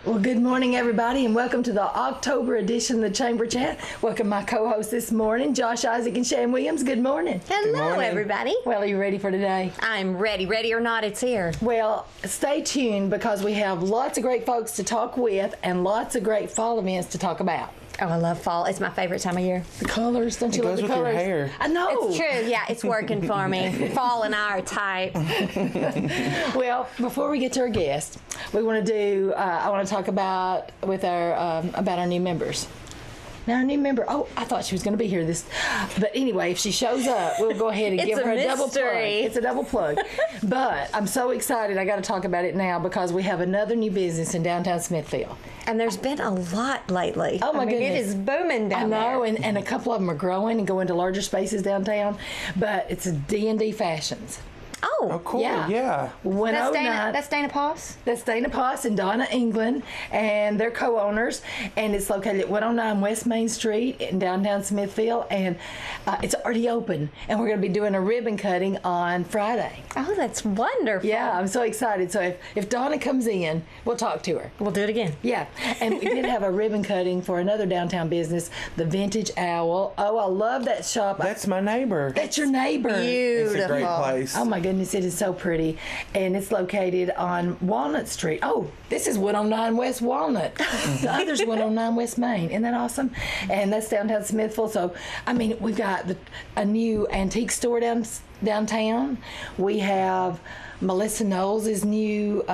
Well, good morning, everybody, and welcome to the October edition of the Chamber Chat. Welcome my co-hosts this morning, Josh Isaac and Shan Williams. Good morning. Hello, everybody. Well, are you ready for today? I'm ready. Ready or not, it's here. Well, stay tuned because we have lots of great folks to talk with and lots of great fall events to talk about. Oh, I love fall. It's my favorite time of year. The colors, don't you love the with colors? Your hair. I know. It's true. Yeah, it's working for me. Fall and I are tight. Well, before we get to our guest, we want to do. I want to talk about our new members. Now, our new member. Oh, I thought she was going to be here but anyway, if she shows up, we'll go ahead and give her a double plug. It's a double plug. But I'm so excited. I got to talk about it now because we have another new business in downtown Smithfield. And there's been a lot lately. Oh my goodness. It is booming down there. I know, and a couple of them are growing and going to larger spaces downtown. But it's D&D Fashions. Oh, cool. Yeah. That's Dana Poss? That's Dana Poss and Donna England, and they're co-owners, and it's located at 109 West Main Street in downtown Smithfield, and it's already open, and we're going to be doing a ribbon cutting on Friday. Oh, that's wonderful. Yeah, I'm so excited. So if Donna comes in, we'll talk to her. We'll do it again. Yeah, and we did have a ribbon cutting for another downtown business, the Vintage Owl. Oh, I love that shop. That's my neighbor. That's your neighbor. Beautiful. It's a great place. Oh my goodness, it is so pretty. And it's located on Walnut Street. Oh, this is 109 West Walnut. The other's 109 West Main. Isn't that awesome? And that's downtown Smithfield. So, I mean, we've got a new antique store downtown. We have Melissa Knowles' new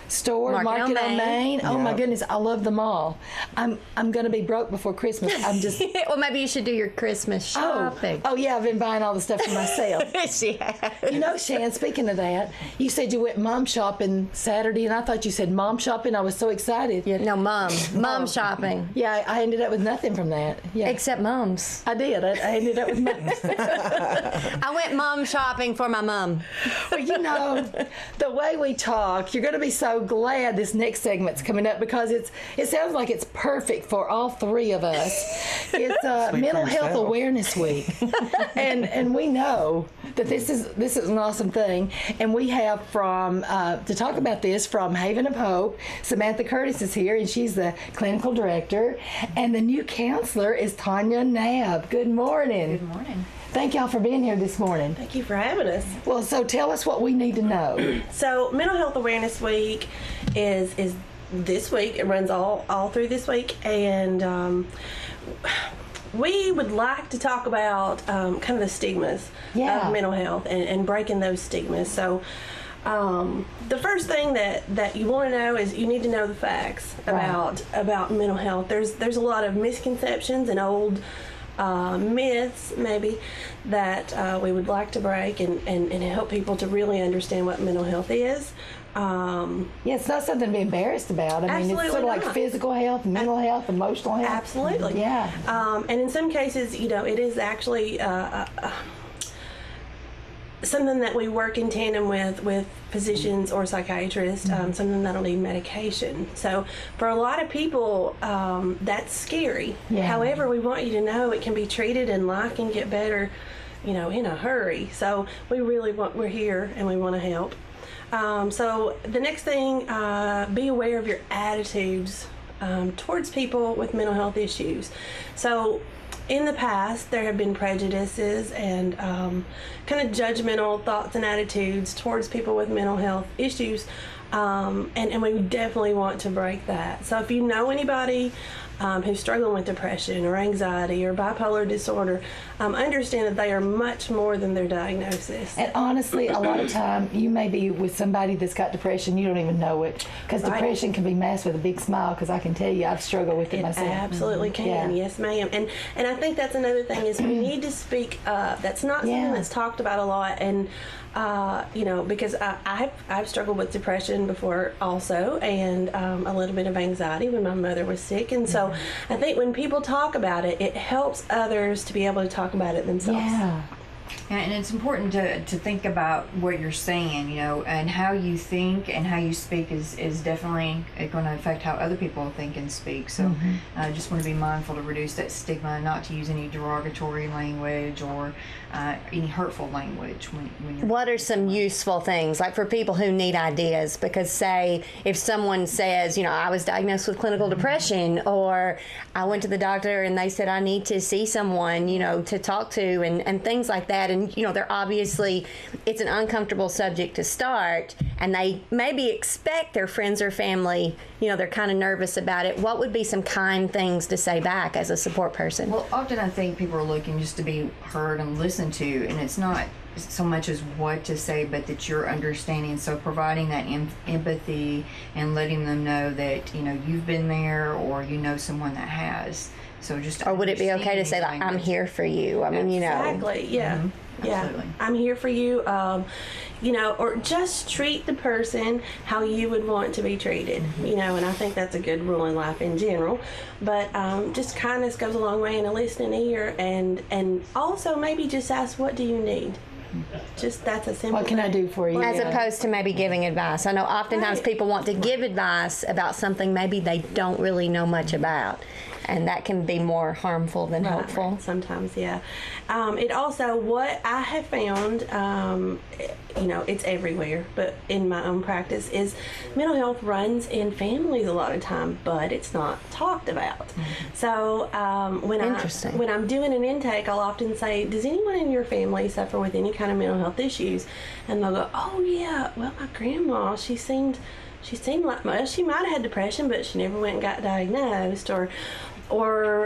store, Market on Main. Oh my goodness, I love them all. I'm going to be broke before Christmas. I'm just well, maybe you should do your Christmas shopping. Oh yeah, I've been buying all the stuff for myself. She has. You know, Shan, speaking of that, you said you went mom shopping Saturday, and I thought you said mom shopping. I was so excited. Yeah, no, mom shopping. Yeah, I ended up with nothing from that. Yeah, except mums. I did. I ended up with nothing. I went mom shopping for my mom. Well, you know, the way we talk, you're going to be so glad this next segment's coming up because it sounds like it's perfect for all three of us. It's Mental Health Awareness Week, and we know that this is an awesome thing. And we have to talk about this from Haven of Hope. Samantha Curtis is here, and she's the clinical director. And the new counselor is Tanya Knabb. Good morning. Good morning. Thank y'all for being here this morning. Thank you for having us. Well, so tell us what we need to know. So, Mental Health Awareness Week is this week. It runs all through this week, and we would like to talk about kind of the stigmas of mental health and breaking those stigmas. So, the first thing that you want to know is you need to know the facts about mental health. There's a lot of misconceptions and old myths maybe that we would like to break and help people to really understand what mental health is. Yeah, it's not something to be embarrassed about. I mean, it's sort of like physical health, mental health, emotional health. Absolutely. Yeah. And in some cases, you know, it is actually something that we work in tandem with physicians or psychiatrists, something that'll need medication. So for a lot of people, that's scary. Yeah. However, we want you to know it can be treated and life can get better, you know, in a hurry. So we're here and we want to help. So the next thing, be aware of your attitudes towards people with mental health issues. So in the past, there have been prejudices and kind of judgmental thoughts and attitudes towards people with mental health issues, and we definitely want to break that. So if you know anybody who's struggling with depression or anxiety or bipolar disorder, understand that they are much more than their diagnosis. And honestly, a lot of time you may be with somebody that's got depression, you don't even know it, because depression can be masked with a big smile, because I can tell you I've struggled with it myself. Absolutely can. Yes, ma'am. And I think that's another thing is we need to speak up. That's not something that's talked about a lot, and you know, because I've struggled with depression before also, and a little bit of anxiety when my mother was sick, and so I think when people talk about it, it helps others to be able to talk about it themselves. Yeah. And it's important to think about what you're saying, and how you think and how you speak is definitely going to affect how other people think and speak. So I just want to be mindful to reduce that stigma, not to use any derogatory language or any hurtful language when you're... What are some useful things, like for people who need ideas? Because say, if someone says, I was diagnosed with clinical depression, or I went to the doctor and they said I need to see someone, to talk to, and things like that. And, they're obviously, it's an uncomfortable subject to start, and they maybe expect their friends or family, they're kind of nervous about it. What would be some kind things to say back as a support person? Well, often I think people are looking just to be heard and listened to, and it's not so much as what to say, but that you're understanding. So providing that empathy and letting them know that, you've been there, or someone that has. So just... Or would it be okay to say, like, I'm here for you? I mean, Exactly, yeah. Mm-hmm. Yeah, Absolutely. I'm here for you, or just treat the person how you would want to be treated, and I think that's a good rule in life in general. But just kindness goes a long way in a listening ear, and also maybe just ask, what do you need? Just that's a simple What can I do for you? As opposed to maybe giving advice. I know oftentimes people want to give advice about something maybe they don't really know much about, and that can be more harmful than helpful. Sometimes, yeah. It also, what I have found, it's everywhere, but in my own practice, is mental health runs in families a lot of time, but it's not talked about. So when I'm doing an intake, I'll often say, does anyone in your family suffer with any kind of mental health issues? And they'll go, oh yeah, well, my grandma, she seemed like, well, she might have had depression, but she never went and got diagnosed, or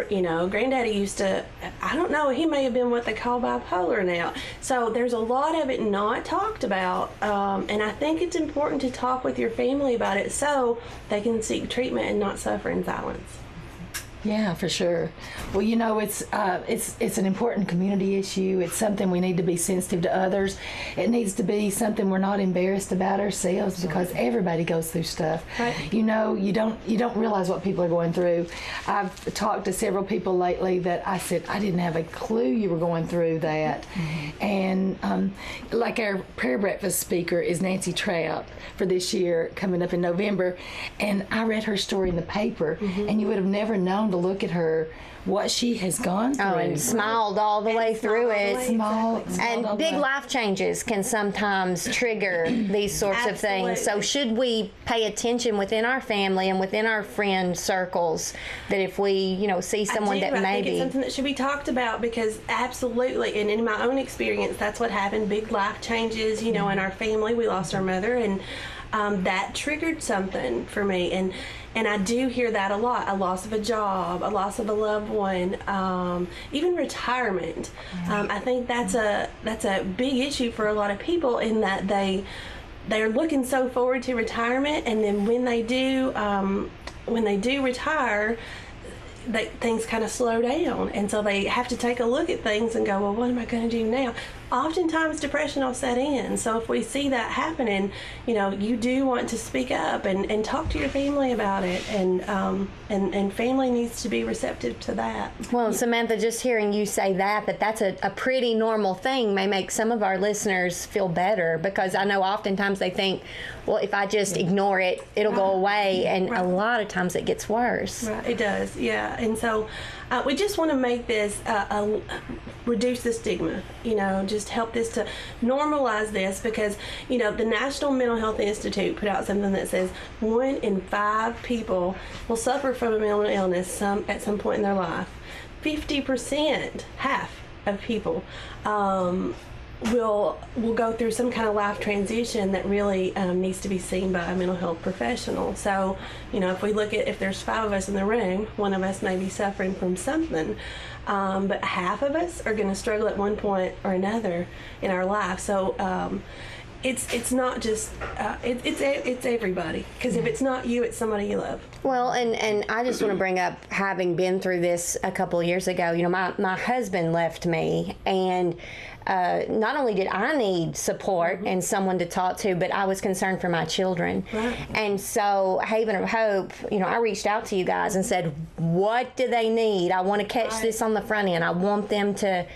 granddaddy used to, I don't know, he may have been what they call bipolar now. So there's a lot of it not talked about, and I think it's important to talk with your family about it so they can seek treatment and not suffer in silence. Yeah, for sure. Well, it's an important community issue. It's something we need to be sensitive to others. It needs to be something we're not embarrassed about ourselves, because everybody goes through stuff. Right. You don't realize what people are going through. I've talked to several people lately that I said, I didn't have a clue you were going through that. And like our prayer breakfast speaker is Nancy Trout for this year, coming up in November. And I read her story in the paper, and you would have never known to look at her, what she has gone through. Oh, and smiled all the way through it. Smiled And big life changes can sometimes trigger these sorts of things. So should we pay attention within our family and within our friend circles that if we, see someone that I maybe... think it's something that should be talked about, because absolutely, and in my own experience, that's what happened. Big life changes, in our family. We lost our mother, and that triggered something for me. And I do hear that a lot. A loss of a job, a loss of a loved one, even retirement. I think that's a big issue for a lot of people, in that they're looking so forward to retirement, and then when they do retire, things kind of slow down, and so they have to take a look at things and go, well, what am I going to do now? Oftentimes depression will set in. So if we see that happening, you do want to speak up and talk to your family about it, and family needs to be receptive to that. Well, Samantha, just hearing you say that's a pretty normal thing may make some of our listeners feel better, because I know oftentimes they think, well, if I just ignore it, it'll go away, and a lot of times it gets worse. Right, it does, yeah. And so we just want to make this, reduce the stigma, just help this to normalize this, because, the National Mental Health Institute put out something that says 1 in 5 people will suffer from a mental illness at some point in their life. 50%, half of people, will go through some kind of life transition that really needs to be seen by a mental health professional. So, if we look at, if there's 5 of us in the room, 1 of us may be suffering from something, but half of us are going to struggle at one point or another in our life. So it's not just it's everybody, because if it's not you, it's somebody you love. Well, and I just want to bring up, having been through this a couple of years ago, my husband left me, and not only did I need support and someone to talk to, but I was concerned for my children. Right. And so Haven of Hope, I reached out to you guys and said, what do they need? I want to catch this on the front end. I want them to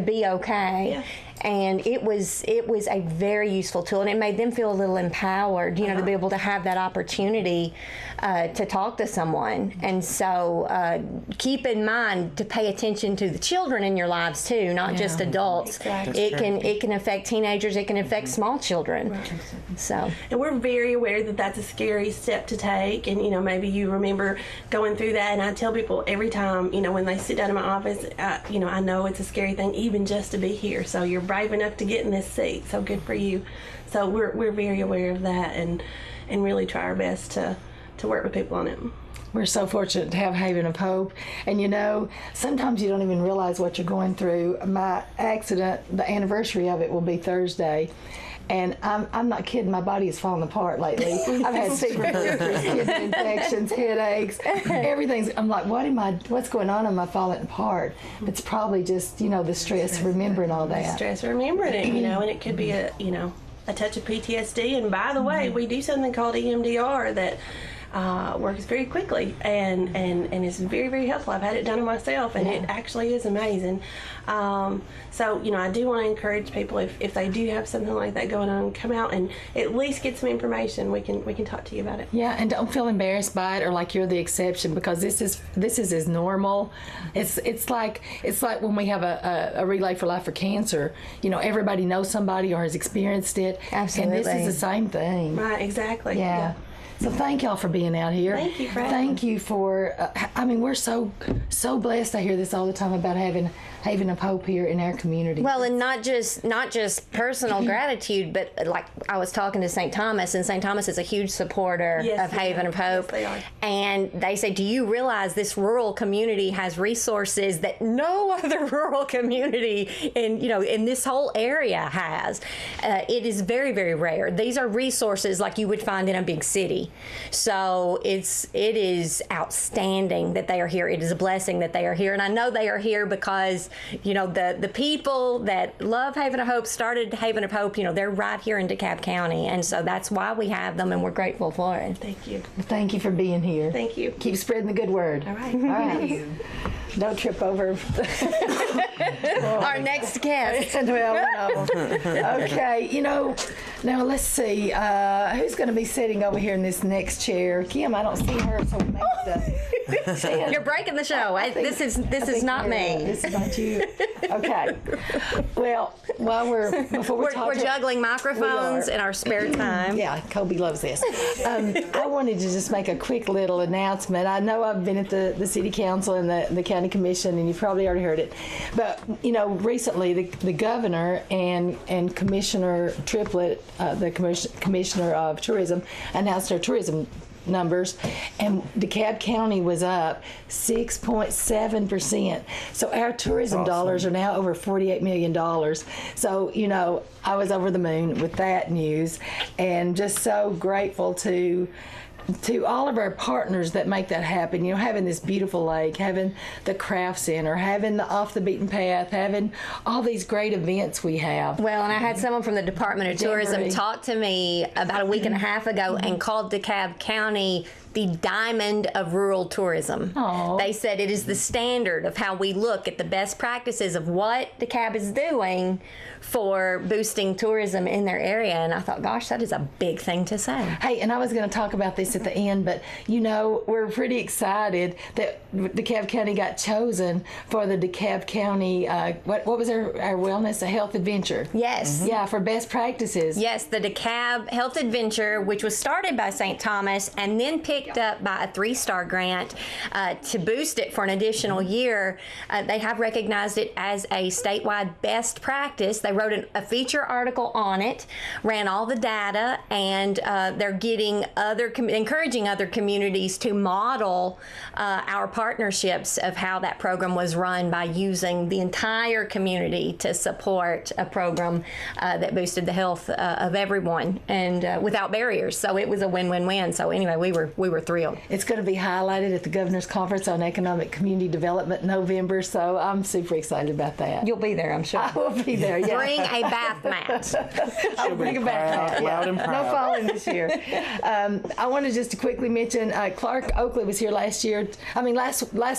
be okay. Yeah. And it was a very useful tool, and it made them feel a little empowered, to be able to have that opportunity to talk to someone. And so keep in mind to pay attention to the children in your lives too, not just adults. Exactly. It can affect teenagers, it can affect small children. Right. So, and we're very aware that that's a scary step to take, and maybe you remember going through that. And I tell people every time, when they sit down in my office, I know it's a scary thing even just to be here. So you're brave enough to get in this seat. So good for you. So we're very aware of that, and really try our best to work with people on it. We're so fortunate to have Haven of Hope. And sometimes you don't even realize what you're going through. My accident, the anniversary of it will be Thursday. And I'm not kidding, my body is falling apart lately. I've had fever, kidney infections, headaches, everything's, I'm like, what's going on? Am I falling apart? It's probably just, the stress, remembering all that. Stress, remembering it, and it could be a touch of PTSD. And by the way, we do something called EMDR that works very quickly and is very, very helpful. I've had it done on myself, and it actually is amazing. So I do want to encourage people, if they do have something like that going on, come out and at least get some information. We can talk to you about it. Yeah, and don't feel embarrassed by it or like you're the exception, because this is as normal. It's like when we have a Relay for Life for cancer. Everybody knows somebody or has experienced it. Absolutely. And this is the same thing. Right, exactly. Yeah. So thank y'all for being out here. Thank you for having Thank you for, we're so blessed. I hear this all the time about having Haven of Hope here in our community. Well, and not just personal gratitude, but like I was talking to St. Thomas, and St. Thomas is a huge supporter of Haven of Hope. Yes, they are. And they say, do you realize this rural community has resources that no other rural community in this whole area has? It is very, very rare. These are resources like you would find in a big city. So it is outstanding that they are here. It is a blessing that they are here. And I know they are here because, the people that love Haven of Hope, started Haven of Hope, they're right here in DeKalb County. And so that's why we have them, and we're grateful for it. Thank you. Thank you for being here. Thank you. Keep spreading the good word. All right. All right. Don't trip over Our next guest. Well, one of them. Okay, now let's see. Who's going to be sitting over here in this next chair? Kim, I don't see her, so maybe You're breaking the show. This is not me. This is not you. Okay. Well, before We're juggling microphones in our spare time. Yeah, Kobe loves this. I wanted to just make a quick little announcement. I know I've been at the city council and the county commission, and you've probably already heard it. But recently the governor and Commissioner Triplett, the commissioner of tourism, announced our tourism numbers, and DeKalb County was up 6.7%. So our tourism dollars are now over $48 million. So, I was over the moon with that news, and just so grateful to all of our partners that make that happen. Having this beautiful lake, having the craft center, having the Off the Beaten Path, having all these great events we have. Well, and I had someone from the Department of Tourism talk to me about a week and a half ago and called DeKalb County the diamond of rural tourism. Aww. They said it is the standard of how we look at the best practices of what DeKalb is doing for boosting tourism in their area. And I thought, gosh, that is a big thing to say. Hey, and I was going to talk about this at the end, but we're pretty excited that DeKalb County got chosen for the DeKalb County, what was our wellness, a health adventure? Yes. Yeah, for best practices. Yes, the DeKalb Health Adventure, which was started by St. Thomas and then picked up by a 3-star grant to boost it for an additional year. They have recognized it as a statewide best practice. They wrote a feature article on it, ran all the data, and they're getting encouraging other communities to model our partnerships of how that program was run by using the entire community to support a program that boosted the health of everyone and without barriers. So it was a win-win-win. So anyway, we were were thrilled. It's going to be highlighted at the Governor's Conference on Economic Community Development in November, so I'm super excited about that. You'll be there, I'm sure. I will be there, yeah. Bring a bath mat. I'll bring a bath mat. Loud and proud. No falling this year. I wanted just to quickly mention Clark Oakley was here last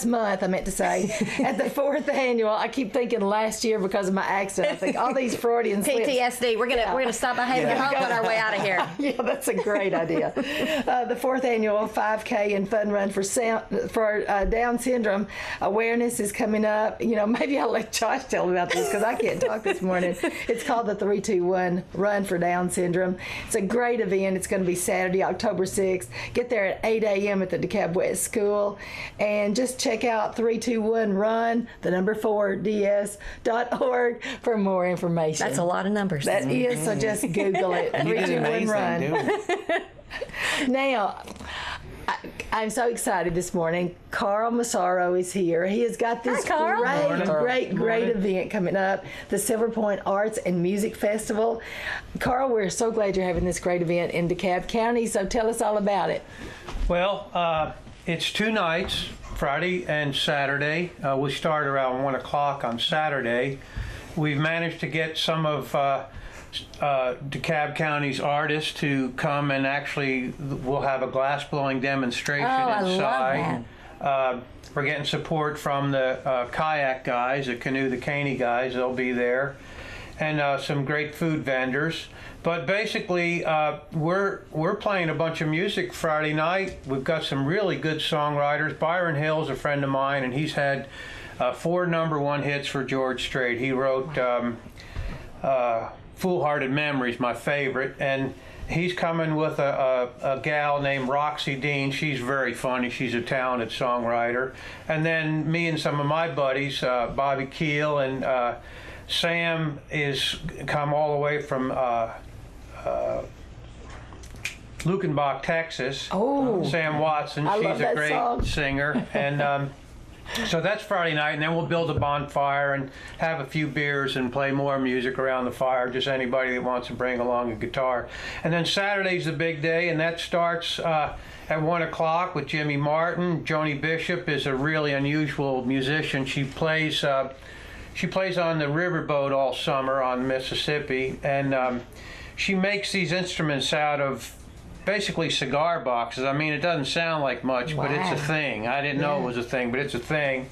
month, I meant to say, at the 4th annual. I keep thinking last year because of my accent. I think all these Freudian slips. PTSD. We're gonna stop by Haven Home on our way out of here. Yeah, that's a great idea. The 4th annual 5K and fun run for Down syndrome awareness is coming up. You know, maybe I'll let Josh tell me about this because I can't talk this morning. It's called the 321 Run for Down Syndrome. It's a great event. It's going to be Saturday, October 6th. Get there at 8 a.m. at the DeKalb West School, and just check out 321run, the number 4ds.org for more information. That's a lot of numbers. That is, so just Google it. You did 321 amazing Run. doing it. Now, I'm so excited this morning. Carl Massaro is here. He has got this Hi, Carl. great event coming up, the Silver Point Arts and Music Festival. Carl, we're so glad you're having this great event in DeKalb County, so tell us all about it. Well, it's 2 nights, Friday and Saturday. We start around 1 o'clock on Saturday. We've managed to get some of DeKalb County's artists to come, and actually we'll have a glass blowing demonstration inside. I love We're getting support from the kayak guys, the canoe, the caney guys. They'll be there, and some great food vendors. But basically, we're playing a bunch of music Friday night. We've got some really good songwriters. Byron Hill's a friend of mine, and he's had 4 #1 hits for George Strait. He wrote Foolhardy Memories, my favorite, and he's coming with a gal named Roxy Dean. She's very funny. She's a talented songwriter. And then me and some of my buddies, Bobby Keel and Sam, is come all the way from Lukenbach, Texas. Oh. Sam Watson. I love She's a that great song. singer. And so that's Friday night, and then we'll build a bonfire and have a few beers and play more music around the fire, just anybody that wants to bring along a guitar. And then Saturday's the big day, and that starts at 1 o'clock with Jimmy Martin. Joni Bishop is a really unusual musician. She plays on the riverboat all summer on Mississippi, and she makes these instruments out of basically cigar boxes. I mean, it doesn't sound like much, but it's a thing. I didn't know it was a thing, but it's a thing.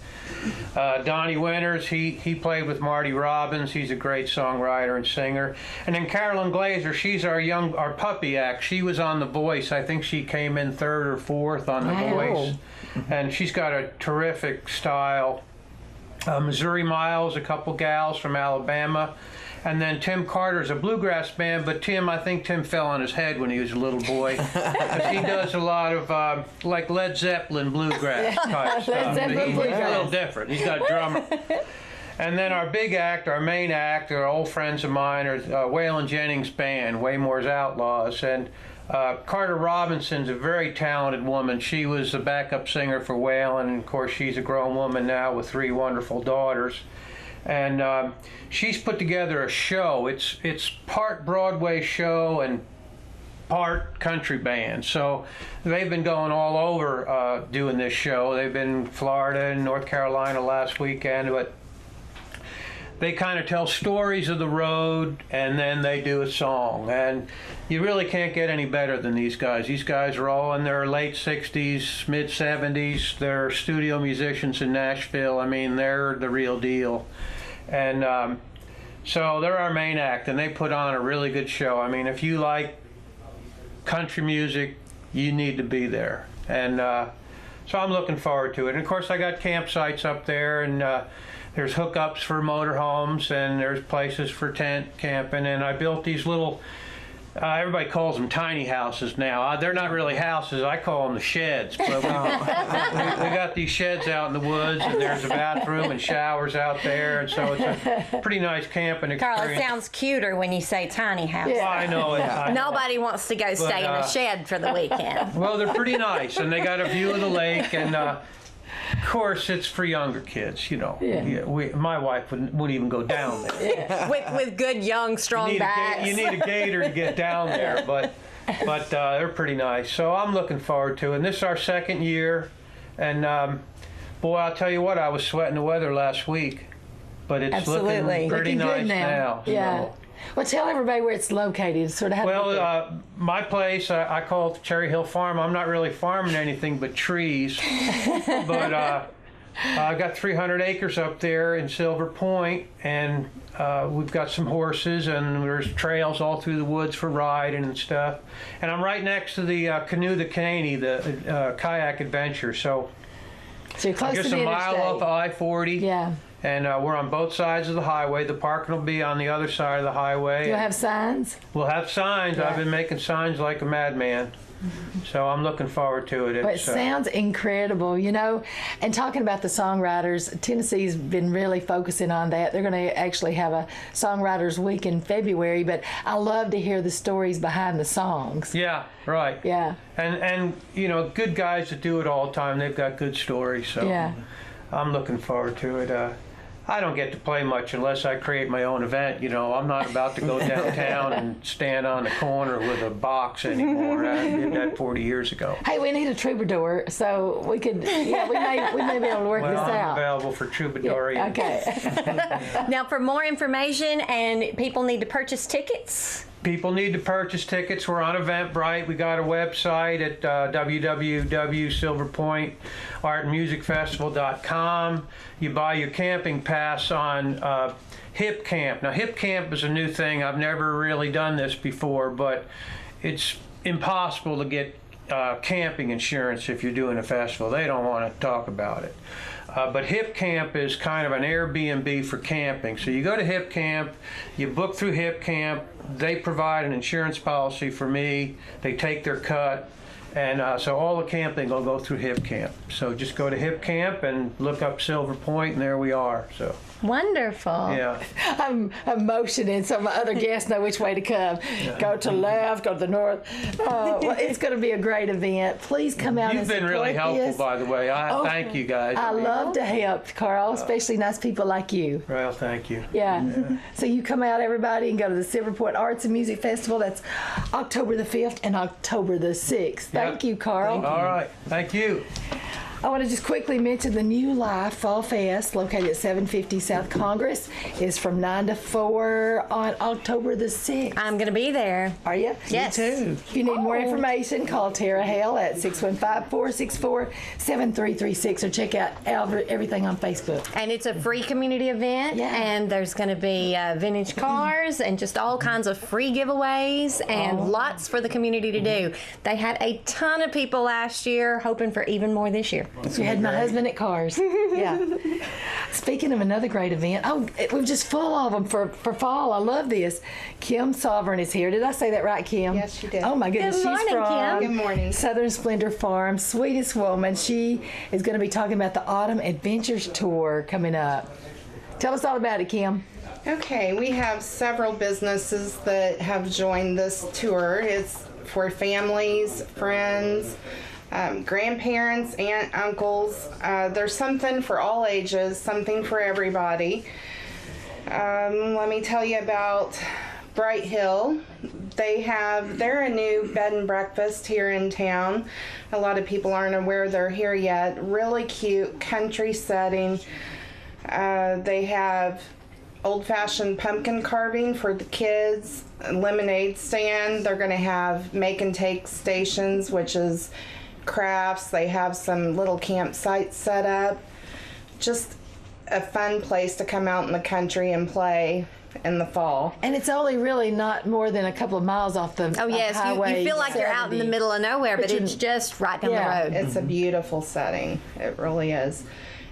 Donnie Winters, he played with Marty Robbins. He's a great songwriter and singer. And then Carolyn Glazer, she's our puppy act. She was on The Voice. I think she came in 3rd or 4th on The Voice. And she's got a terrific style. Missouri Miles, a couple gals from Alabama. And then Tim Carter's a bluegrass band, but I think Tim fell on his head when he was a little boy. Because he does a lot of like Led Zeppelin bluegrass type stuff. He's a little different. He's got a drummer. And then our big act, our main act, are old friends of mine, are Waylon Jennings' band, Waymore's Outlaws. And Carter Robinson's a very talented woman. She was a backup singer for Waylon, and of course she's a grown woman now with 3 wonderful daughters. And she's put together a show. It's part Broadway show and part country band. So they've been going all over doing this show. They've been in Florida and North Carolina last weekend, but they kind of tell stories of the road, and then they do a song. And you really can't get any better than these guys. These guys are all in their late 60s, mid 70s. They're studio musicians in Nashville. I mean, they're the real deal. And so they're our main act, and they put on a really good show. I mean, if you like country music, you need to be there. And so I'm looking forward to it. And of course, I got campsites up there, and there's hookups for motorhomes, and there's places for tent camping. And I built these little, everybody calls them tiny houses now. They're not really houses. I call them the sheds. But we got these sheds out in the woods, and there's a bathroom and showers out there. And so it's a pretty nice camping experience. Carl, it sounds cuter when you say tiny house. Well, I know it. Nobody wants to go stay in a shed for the weekend. Well, they're pretty nice, and they got a view of the lake, and of course, it's for younger kids, you know. Yeah. My wife wouldn't even go down there. With good, young, strong backs. You need a gator to get down there, but but they're pretty nice. So I'm looking forward to it. And this is our second year. And boy, I'll tell you what, I was sweating the weather last week. But it's Absolutely. looking pretty Looking good nice now. Yeah. So. Well, tell everybody where it's located. Sort of. Well, my place, I call it Cherry Hill Farm. I'm not really farming anything but trees. But I've got 300 acres up there in Silver Point, and we've got some horses, and there's trails all through the woods for riding and stuff. And I'm right next to the Canoe the Caney, the kayak adventure. So you're close just to the a mile interstate. off of I-40. Yeah. And we're on both sides of the highway. The parking will be on the other side of the highway. You'll have signs. We'll have signs. Yeah. I've been making signs like a madman. So I'm looking forward to it. But it sounds incredible, you know. And talking about the songwriters, Tennessee's been really focusing on that. They're going to actually have a Songwriters Week in February, but I love to hear the stories behind the songs. Yeah, right. Yeah. And you know, good guys that do it all the time. They've got good stories. So Yeah. I'm looking forward to it. I don't get to play much unless I create my own event. You know, I'm not about to go downtown and stand on the corner with a box anymore. I did that 40 years ago. Hey, we need a troubadour, so we could. Yeah, we may be able to work Well, this I'm out. available for troubadour. Yeah, okay. Now, for more information, and people need to purchase tickets. People need to purchase tickets. We're on Eventbrite. We got a website at www.silverpointartandmusicfestival.com. You buy your camping pass on Hip Camp. Now, Hip Camp is a new thing. I've never really done this before, but it's impossible to get camping insurance if you're doing a festival. They don't want to talk about it. But Hip Camp is kind of an Airbnb for camping. So you go to Hip Camp, you book through Hip Camp, they provide an insurance policy for me, they take their cut, and so all the camping will go through Hip Camp. So just go to Hip Camp and look up Silver Point, and there we are. So. Wonderful. Yeah. I'm motioning so my other guests know which way to come. Go to the left, go to the north. Well, it's going to be a great event. Please come out You've and been support really helpful, this. by the way. I thank you guys. I love to help, Carl, especially nice people like you. Well, thank you. Yeah. So you come out, everybody, and go to the Silver Point Arts and Music Festival. That's October the 5th and October the 6th. Thank you, Carl. All right. Thank you. I want to just quickly mention the New Life Fall Fest, located at 750 South Congress, is from 9 to 4 on October the 6th. I'm going to be there. Are you? Yes. Me too. If you need more information, call Tara Hale at 615-464-7336 or check out everything on Facebook. And it's a free community event, Yeah. and there's going to be vintage cars and just all kinds of free giveaways and lots for the community to do. They had a ton of people last year, hoping for even more this year. You had my husband at Cars. Yeah. Speaking of another great event, we're just full of them for fall. I love this. Kim Sovereign is here. Did I say that right, Kim? Yes, you did. Oh my goodness, Good morning, she's from Kim. Good morning. Southern Splendor Farm. Sweetest woman. She is going to be talking about the Autumn Adventures Tour coming up. Tell us all about it, Kim. Okay, we have several businesses that have joined this tour. It's for families, friends, grandparents, aunt, uncles. There's something for all ages, something for everybody. Let me tell you about Bright Hill. They're a new bed and breakfast here in town. A lot of people aren't aware they're here yet. Really cute country setting. They have old-fashioned pumpkin carving for the kids, a lemonade stand. They're going to have make and take stations, which is crafts. They have some little campsites set up. Just a fun place to come out in the country and play in the fall. And it's only really not more than a couple of miles off the Oh, yes. highway. You feel like you're out in the 70. middle of nowhere, but But it's just right down Yeah. the road. It's a beautiful setting. It really is.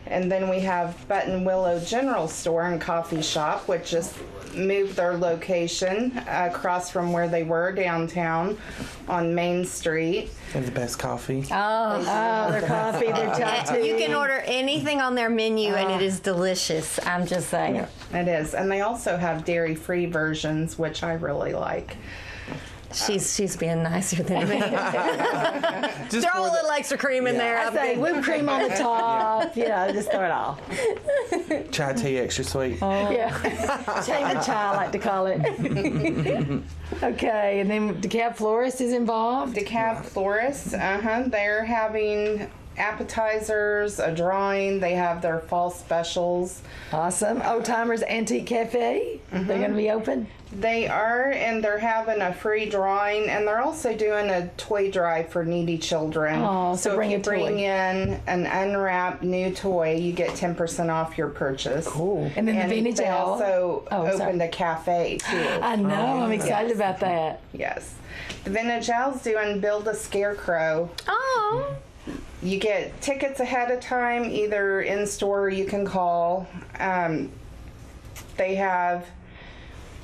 And then we have Button Willow General Store and Coffee Shop, which just moved their location across from where they were downtown on Main Street. And the best coffee. Oh, their coffee, their chai tea. You can order anything on their menu, and it is delicious. I'm just saying. It is. And they also have dairy-free versions, which I really like. She's being nicer than me. Just Throw a for little extra cream in there. I say whipped cream on the top. Just throw it all. chai tea extra sweet. Yeah. Chain of chai, I like to call it. Okay, and then DeKalb Florist is involved. DeKalb Florist, they're having appetizers, a drawing. They have their fall specials. Awesome. Old Timers Antique Cafe. They're going to be open. They are, and they're having a free drawing, and they're also doing a toy drive for needy children. Oh, so bring if a you toy. bring in an unwrapped new toy, you get 10% off your purchase. Cool. And then the vintage they owl. also sorry. opened a cafe too. I know. I'm excited about that. Yes, the vintage owl's doing Build a Scarecrow. Oh. You get tickets ahead of time, either in store or you can call. They have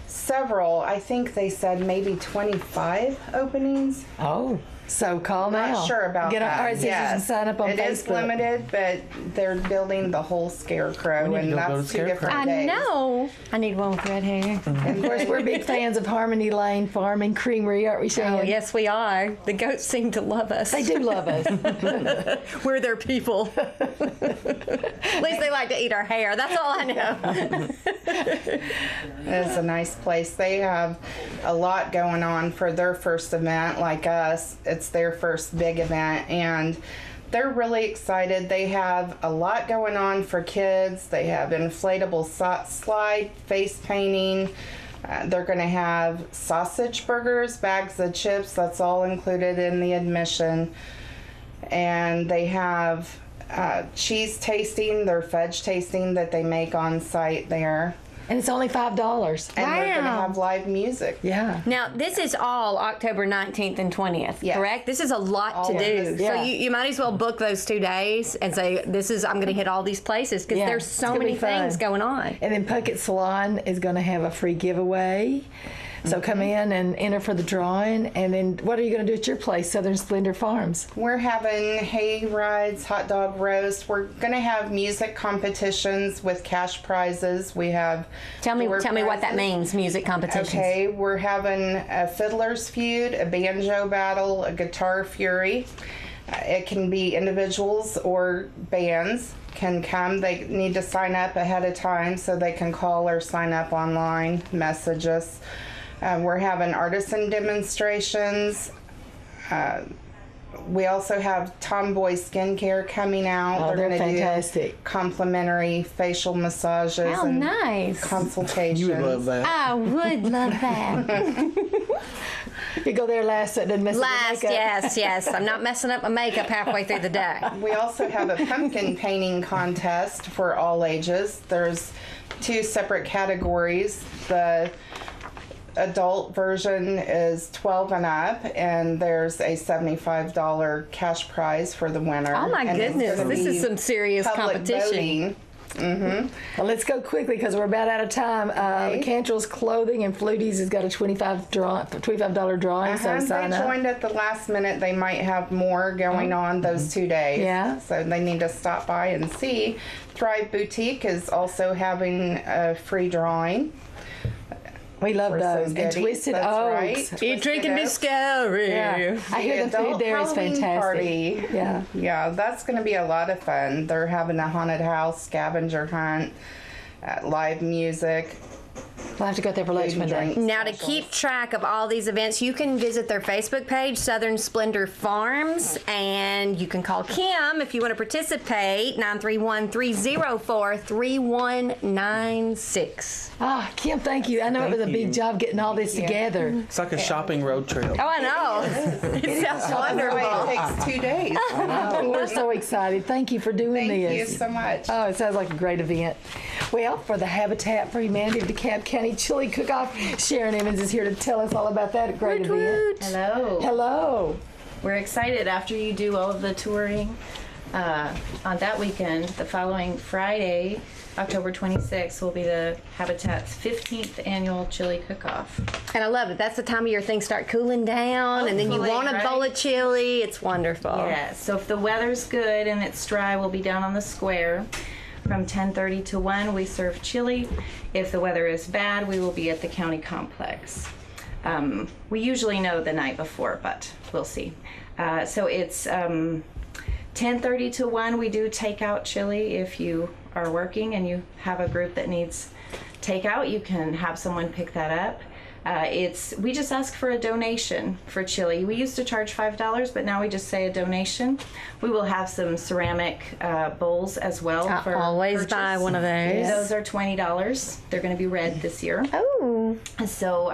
several, I think they said maybe 25 openings. Oh, so call now. Not sure about Get that. All right, so you can sign up on It Facebook. is limited, but they're building the whole Scarecrow, We need to and go build a that's 2 Scarecrow. different I days. know. I need one with red hair. Of course, we're big fans of Harmony Lane Farm and Creamery, aren't we, Shannon? Oh, yes, we are. The goats seem to love us. They do love us. We're their people. At least they like to eat our hair. That's all I know. It's a nice place. They have a lot going on for their first event. Like us, it's their first big event, and they're really excited. They have a lot going on for kids. They have inflatable slide, face painting. They're going to have sausage burgers, bags of chips. That's all included in the admission. And they have cheese tasting, their fudge tasting that they make on site there. And it's only $5. And they're going to Wow. have live music. Yeah. Now, this is all October 19th and 20th, Yes. correct? This is a lot All to of do. this, yeah. So you might as well book those 2 days and say, I'm going to hit all these places because Yeah, there's it's so gonna many be fun. things going on. And then Puckett Salon is going to have a free giveaway. So come in and enter for the drawing. And then what are you going to do at your place, Southern Splendor Farms? We're having hay rides, hot dog roast. We're going to have music competitions with cash prizes. We have Tell me door what that prizes. means, music competitions. Okay, we're having a fiddler's feud, a banjo battle, a guitar fury. It can be individuals or bands can come. They need to sign up ahead of time so they can call or sign up online, message us. We're having artisan demonstrations. We also have Tomboy Skincare coming out. Oh, they're gonna fantastic. do complimentary facial massages How and nice. consultations. You would love that. I would love that. You go there last, so it doesn't mess up Last, your makeup. yes. I'm not messing up my makeup halfway through the day. We also have a pumpkin painting contest for all ages. There's 2 separate categories. The adult version is 12 and up, and there's a $75 cash prize for the winner. Oh my And it's goodness, gonna this be is some serious public competition. voting. Well, let's go quickly because we're about out of time. Okay. Cantrell's Clothing and Fluties has got a $25 drawing, so They sign up. joined at the last minute. They might have more going on those 2 days. Yeah. So they need to stop by and see. Thrive Boutique is also having a free drawing. We love for those. some And goodies. Twisted That's Oats. right. Eat, Twisted drink, and be Oats. scary. Yeah. I hear the food adult there is Halloween fantastic. Party. Yeah. Yeah, that's going to be a lot of fun. They're having a haunted house scavenger hunt, live music. We'll have to go there for lunch food and Monday. drinks. Now, to keep track of all these events, you can visit their Facebook page, Southern Splendor Farms, and you can call Kim if you want to participate, 931-304-3196. Ah, Kim, thank you. I know it was a Thank big you. job getting all this together. It's like a shopping road trip. Oh, I know. It sounds That's why wonderful. it takes 2 days. Oh, we're so excited. Thank you for doing Thank this. you so much. Oh, it sounds like a great event. Well, for the Habitat for Humanity of DeKalb County Chili Cook-Off, Sharon Emmons is here to tell us all about that great event. Hello. Hello. We're excited after you do all of the touring on that weekend. The following Friday, October 26th, will be the Habitat's 15th annual chili cook-off. And I love it. That's the time of year things start cooling down, and then you Hopefully, want a right? bowl of chili. It's wonderful. Yeah, so if the weather's good and it's dry, we'll be down on the square. From 10:30 to 1, we serve chili. If the weather is bad, we will be at the county complex. We usually know the night before, but we'll see. So it's 10:30 to 1. We do takeout chili. If you are working and you have a group that needs takeout, you can have someone pick that up. We just ask for a donation for chili. We used to charge $5, but now we just say a donation. We will have some ceramic bowls as well. I always buy one of those. Those are $20. They're going to be red this year. Oh. So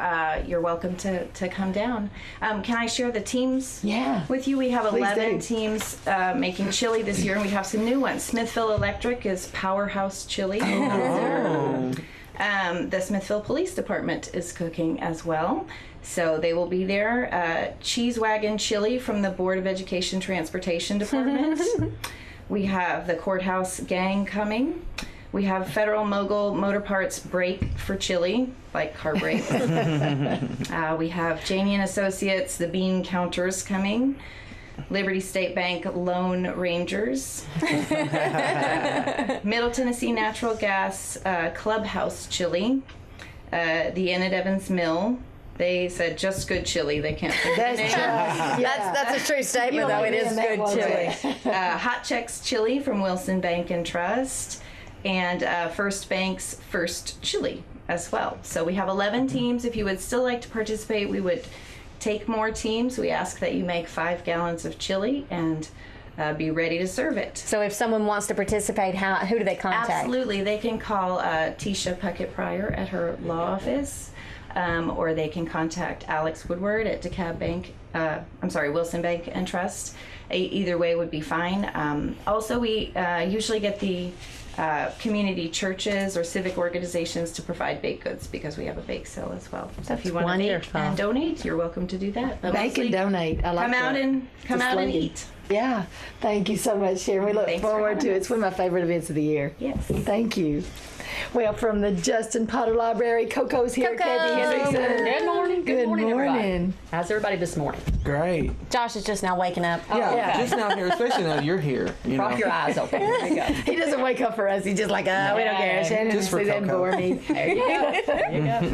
you're welcome to come down. Can I share the teams with you? We have 11 teams making chili this year, and we have some new ones. Smithville Electric is Powerhouse Chili. The Smithville Police Department is cooking as well, so they will be there. Cheese Wagon Chili from the Board of Education Transportation Department. We have the Courthouse Gang coming. We have Federal Mogul Motor Parts Brake for chili, like car brake. We have Janie and Associates, the Bean Counters coming. Liberty State Bank Lone Rangers. Middle Tennessee Natural Gas Clubhouse Chili. The Inn at Evans Mill. They said just good chili. They can't think of the name. That's a true statement, though. It is good chili. Hot Checks Chili from Wilson Bank and Trust. And First Bank's First Chili as well. So we have 11 teams. If you would still like to participate, we would take more teams. We ask that you make 5 gallons of chili and be ready to serve it. So if someone wants to participate, who do they contact? Absolutely. They can call Tisha Puckett-Pryor at her law office, or they can contact Alex Woodward at DeKalb Bank, Wilson Bank and Trust. Either way would be fine. Also, we usually get the community churches or civic organizations to provide baked goods because we have a bake sale as well. So if you want to bake and donate, you're welcome to do that. But bake and donate. I like that. Come out and eat. Yeah. Thank you so much, Sharon. We look forward to it. It's one of my favorite events of the year. Yes. Thank you. Well, from the Justin Potter Library, Coco's here. Kathy Hendrickson. Good morning. Good morning. Everybody. How's everybody this morning? Great. Josh is just now waking up. Yeah, just now here, especially now you're here. Prop your eyes open. There you go. He doesn't wake up for us. He's just like, we don't care. Shannon Just for doesn't Coco. bore me. There you go. There you go.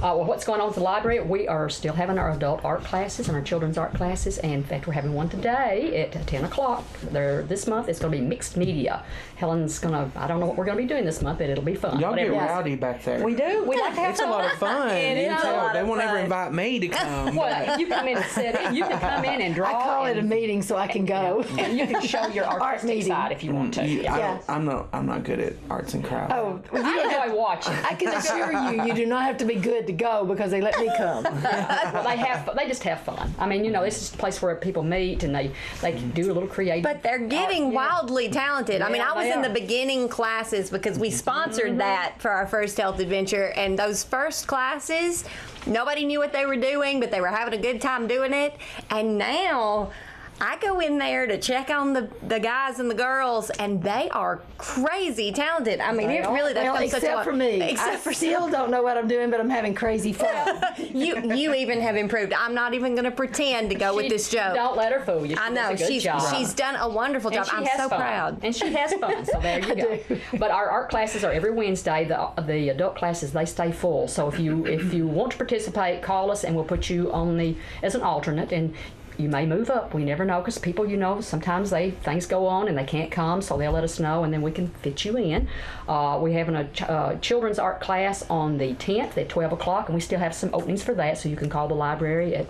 Well, what's going on with the library? We are still having our adult art classes and our children's art classes, and in fact, we're having one today at 10 o'clock. This month it's going to be mixed media. Helen's I don't know what we're going to be doing this month, but it'll be fun. Y'all Whatever. get rowdy back there. We do. We like to have It's a lot of fun. It You is can a tell. lot They of won't ever fun. invite me to come. Well, you come in and sit in. You can come in and draw. I call it a and, meeting so I can go. and you can show your artistic meeting. side if you want to. Yeah. I'm not good at arts and crafts. Oh, well, you I don't have, enjoy watching. I can assure you, you do not have to be good to go because they let me come. Well, they just have fun. I mean, this is a place where people meet and they can do a little creative. But they're getting wildly talented. I mean, I was they in the are. beginning classes because we sponsored that for our first health adventure, and those first classes, nobody knew what they were doing, but they were having a good time doing it. And now I go in there to check on the guys and the girls, and they are crazy talented. I mean, it really does Well, come such except a for me. Except I for still don't know what I'm doing, but I'm having crazy fun. you even have improved. I'm not even going to pretend to go with this joke. Don't let her fool you. She I know does a good job. she's done a wonderful job. And she I'm has so fun. proud. And she has fun. So there you go. But our art classes are every Wednesday. The adult classes, they stay full. So if you want to participate, call us and we'll put you on as an alternate. And you may move up. We never know because people, sometimes things go on and they can't come, so they'll let us know and then we can fit you in. We're having a children's art class on the 10th at 12 o'clock, and we still have some openings for that, so you can call the library at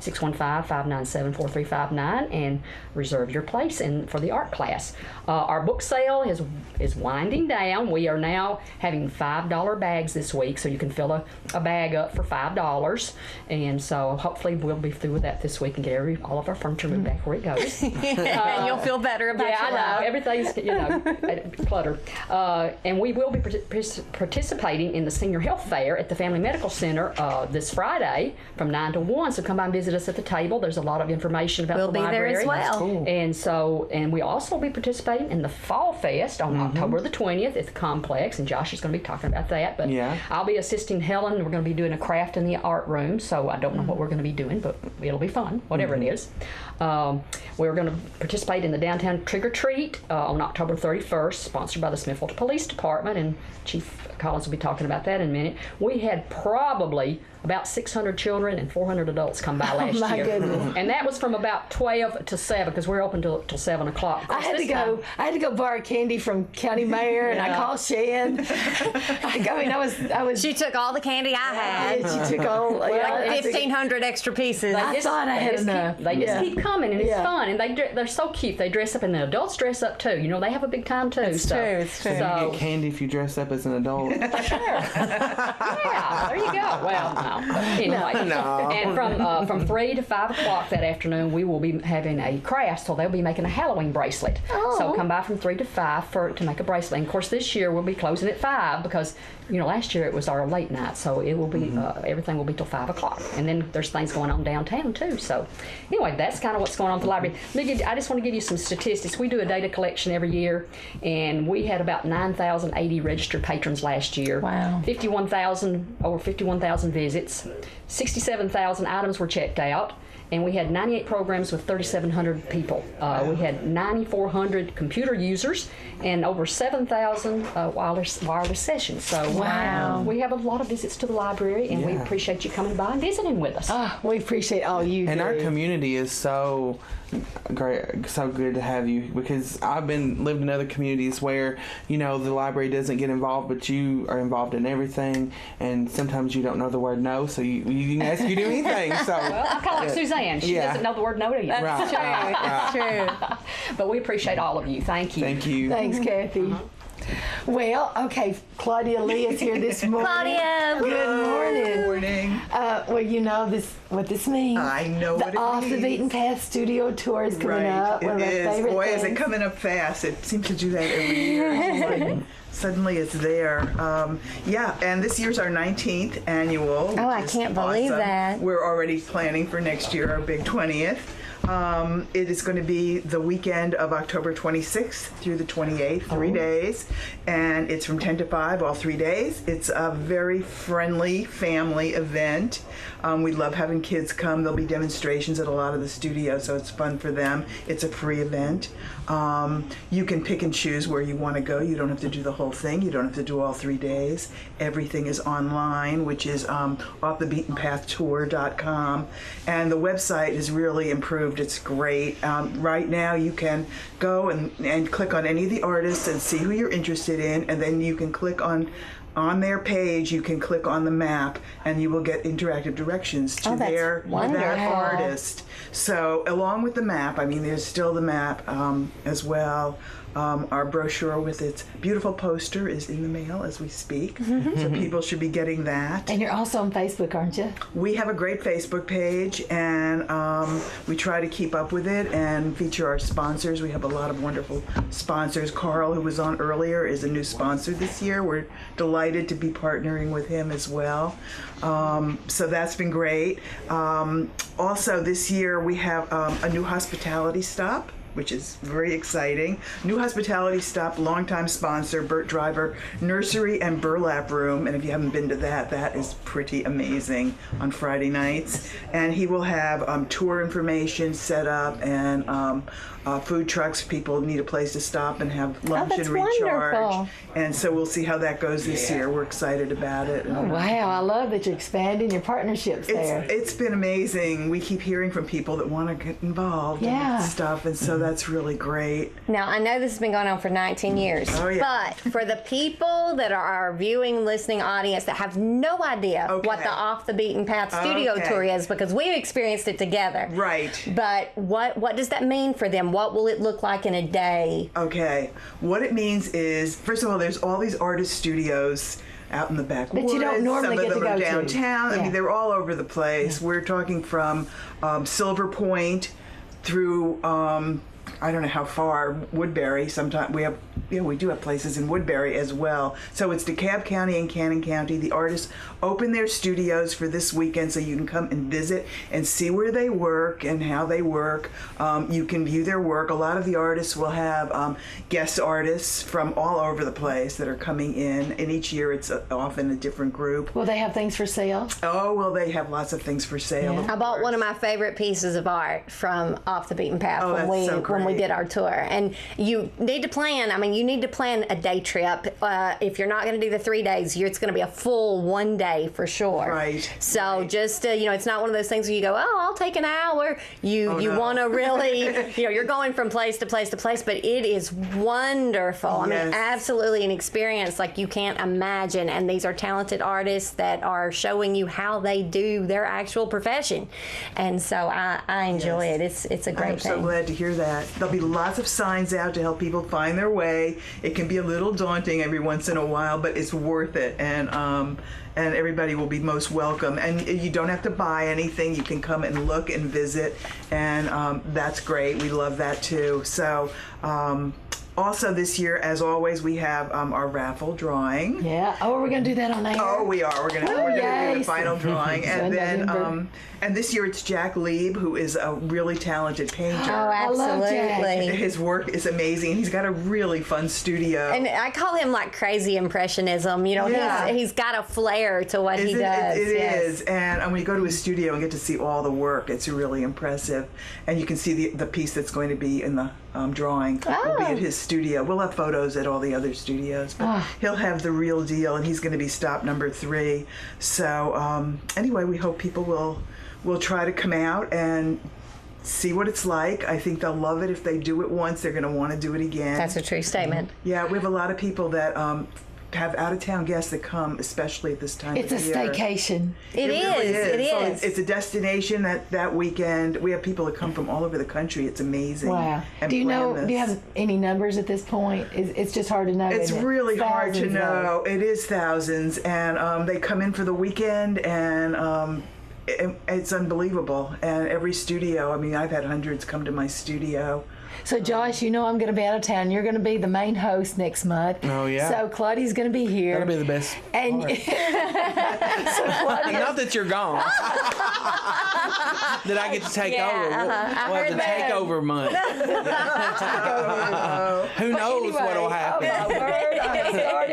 615-597-4359 and reserve your place for the art class. Our book sale is winding down. We are now having $5 bags this week, so you can fill a bag up for $5, and so hopefully we'll be through with that this week and get all of our furniture moved back where it goes. And you'll feel better about Yeah, your I know. life. Everything's, cluttered. And we will be participating in the Senior Health Fair at the Family Medical Center this Friday from 9 to 1. So come by and visit us at the table. There's a lot of information about We'll the be there library. as well. Cool. And we also will be participating in the Fall Fest on October the 20th at the Complex. And Josh is going to be talking about that. But Yeah. I'll be assisting Helen. We're going to be doing a craft in the art room. So I don't know what we're going to be doing, but it'll be fun, whatever it is. We're going to participate in the downtown trick or treat on October 31st, sponsored by the Smithville Police Department, and Chief Collins will be talking about that in a minute. We had probably about 600 children and 400 adults come by last my year. goodness. And that was from about 12 to 7 because we're open till 7 o'clock. I had to go borrow candy from County Mayor, and I called Shan. I was. She took all the candy I had. She took all. Like I took- 1,500 extra pieces. I thought I had enough. They just keep coming, and it's Yeah. fun, and they're so cute. They dress up, and the adults dress up too. You know, they have a big time too. It's true. It's true. You So, get candy if you dress up as an adult. yeah, there you go. Well, no. Anyway, No. And from 3 to 5 o'clock that afternoon, we will be having a craft, so they'll be making a Halloween bracelet. So come by from 3 to 5 to make a bracelet. And of course, this year we'll be closing at 5 because last year it was our late night, so it will be everything will be till 5 o'clock. And then there's things going on downtown too. So anyway, that's kind of what's going on at the library. I just want to give you some statistics. We do a data collection every year, and we had about 9,080 registered patrons last year. Wow. Over 51,000 visits. 67,000 items were checked out, and we had 98 programs with 3,700 people. We had 9,400 computer users and over 7,000 wireless sessions. So Wow. we have a lot of visits to the library, and we Yeah. appreciate you coming by and visiting with us. We appreciate all you And do. our community is so great, so good to have you, because I've lived in other communities where the library doesn't get involved, but you are involved in everything, and sometimes you don't know the word no, so you can ask you to do anything. So Well, I'm kind of like Suzanne. She Yeah. doesn't know the word no to you. right, It's true. But we appreciate all of you. Thank you. thank you. Thanks, Kathy. Well, okay, Claudia Lee is here this morning. Claudia! Good morning. Morning. Well, you know what this means. I know what The it Off the means. Beaten Path studio tour is coming Right, up. One of it our is. favorite Boy, things. is it coming up fast. It seems to do that every year. Suddenly it's there. And this year's our 19th annual. Oh, I which is can't believe awesome. that. We're already planning for next year, our big 20th. It is going to be the weekend of October 26th through the 28th, 3 days, and it's from 10 to 5 all 3 days. It's a very friendly family event. We love having kids come. There'll be demonstrations at a lot of the studios, so it's fun for them. It's a free event. You can pick and choose where you want to go. You don't have to do the whole thing. You don't have to do all 3 days. Everything is online, which is offthebeatenpathtour.com, and the website is really improved. It's great. Right now you can go and click on any of the artists and see who you're interested in, and then you can click on their page, you can click on the map, and you will get interactive directions to that's that wonderful. artist. So along with the map, there's still the map as well. Our brochure with its beautiful poster is in the mail as we speak, so people should be getting that. And you're also on Facebook, aren't you? We have a great Facebook page, and we try to keep up with it and feature our sponsors. We have a lot of wonderful sponsors. Carl, who was on earlier, is a new sponsor this year. We're delighted to be partnering with him as well. So that's been great. Also, this year we have a new hospitality stop, which is very exciting. New hospitality stop, longtime sponsor, Bert Driver, Nursery and Burlap Room. And if you haven't been to that, that is pretty amazing on Friday nights. And he will have tour information set up and food trucks. People need a place to stop and have lunch that's and recharge. wonderful. And so we'll see how that goes this year. We're excited about it. Oh, wow, I love that you're expanding your partnerships there. It's been amazing. We keep hearing from people that want to get involved Yeah. and stuff, and so that's really great. Now, I know this has been going on for 19 years, Oh, yeah. but for the people that are our viewing, listening audience that have no idea what Okay. the Off the Beaten Path studio Okay. tour is, because we've experienced it together. Right. But what does that mean for them? What will it look like in a day? Okay. What it means is, first of all, there's all these artist studios out in the backwoods. you don't normally Some get of to them are go to. downtown. I Yeah. mean, they're all over the place. We're talking from Silver Point through I don't know how far, Woodbury. Sometimes we do have places in Woodbury as well. So it's DeKalb County and Cannon County. The artists open their studios for this weekend, so you can come and visit and see where they work and how they work. You can view their work. A lot of the artists will have guest artists from all over the place that are coming in, and each year it's often a different group. Will they have things for sale? Oh, well, they have lots of things for sale. Yeah. of I bought one of course. my favorite pieces of art from Off the Beaten Path Oh, when that's we so when we great. did our tour. And you need to plan. I mean, you need to plan a day trip. If you're not going to do the 3 days, it's going to be a full 1 day for sure. Right. So just, it's not one of those things where you go, oh, I'll take an hour. You want to really, you're going from place to place to place, but it is wonderful. I mean, absolutely an experience like you can't imagine. And these are talented artists that are showing you how they do their actual profession. And so I enjoy it. It's a great thing. I'm so glad to hear that. There'll be lots of signs out to help people find their way. It can be a little daunting every once in a while, but it's worth it. And everybody will be most welcome. And you don't have to buy anything. You can come and look and visit, and that's great. We love that too. So also this year, as always, we have our raffle drawing. Yeah. Oh, we're going to do that on air? Oh, we are. We're going to do the final drawing. And then and this year it's Jack Lieb, who is a really talented painter. Oh, absolutely. His work is amazing. He's got a really fun studio. And I call him like crazy impressionism. He's got a flair to what he does. It is. And when you go to his studio and get to see all the work, it's really impressive. And you can see the piece that's going to be in the drawing will be at his studio. We'll have photos at all the other studios, but he'll have the real deal, and he's going to be stop number 3. So anyway, we hope people will try to come out and see what it's like. I think they'll love it. If they do it once, they're going to want to do it again. That's a true statement. Yeah, we have a lot of people that have out-of-town guests that come, especially at this time of year. It's a staycation. It is. So it's a destination that weekend. We have people that come from all over the country. It's amazing. Wow. Do you have any numbers at this point? It's just hard to know. It's really hard to know. Though. It is thousands, and they come in for the weekend, and it's unbelievable. And every studio, I mean, I've had hundreds come to my studio. So Josh, I'm going to be out of town. You're going to be the main host next month. Oh yeah. So Claudia's going to be here. That'll be the best. And so Claudia, not that you're gone. That I get to take over. We'll have the takeover month. Who knows what'll happen? Oh my word,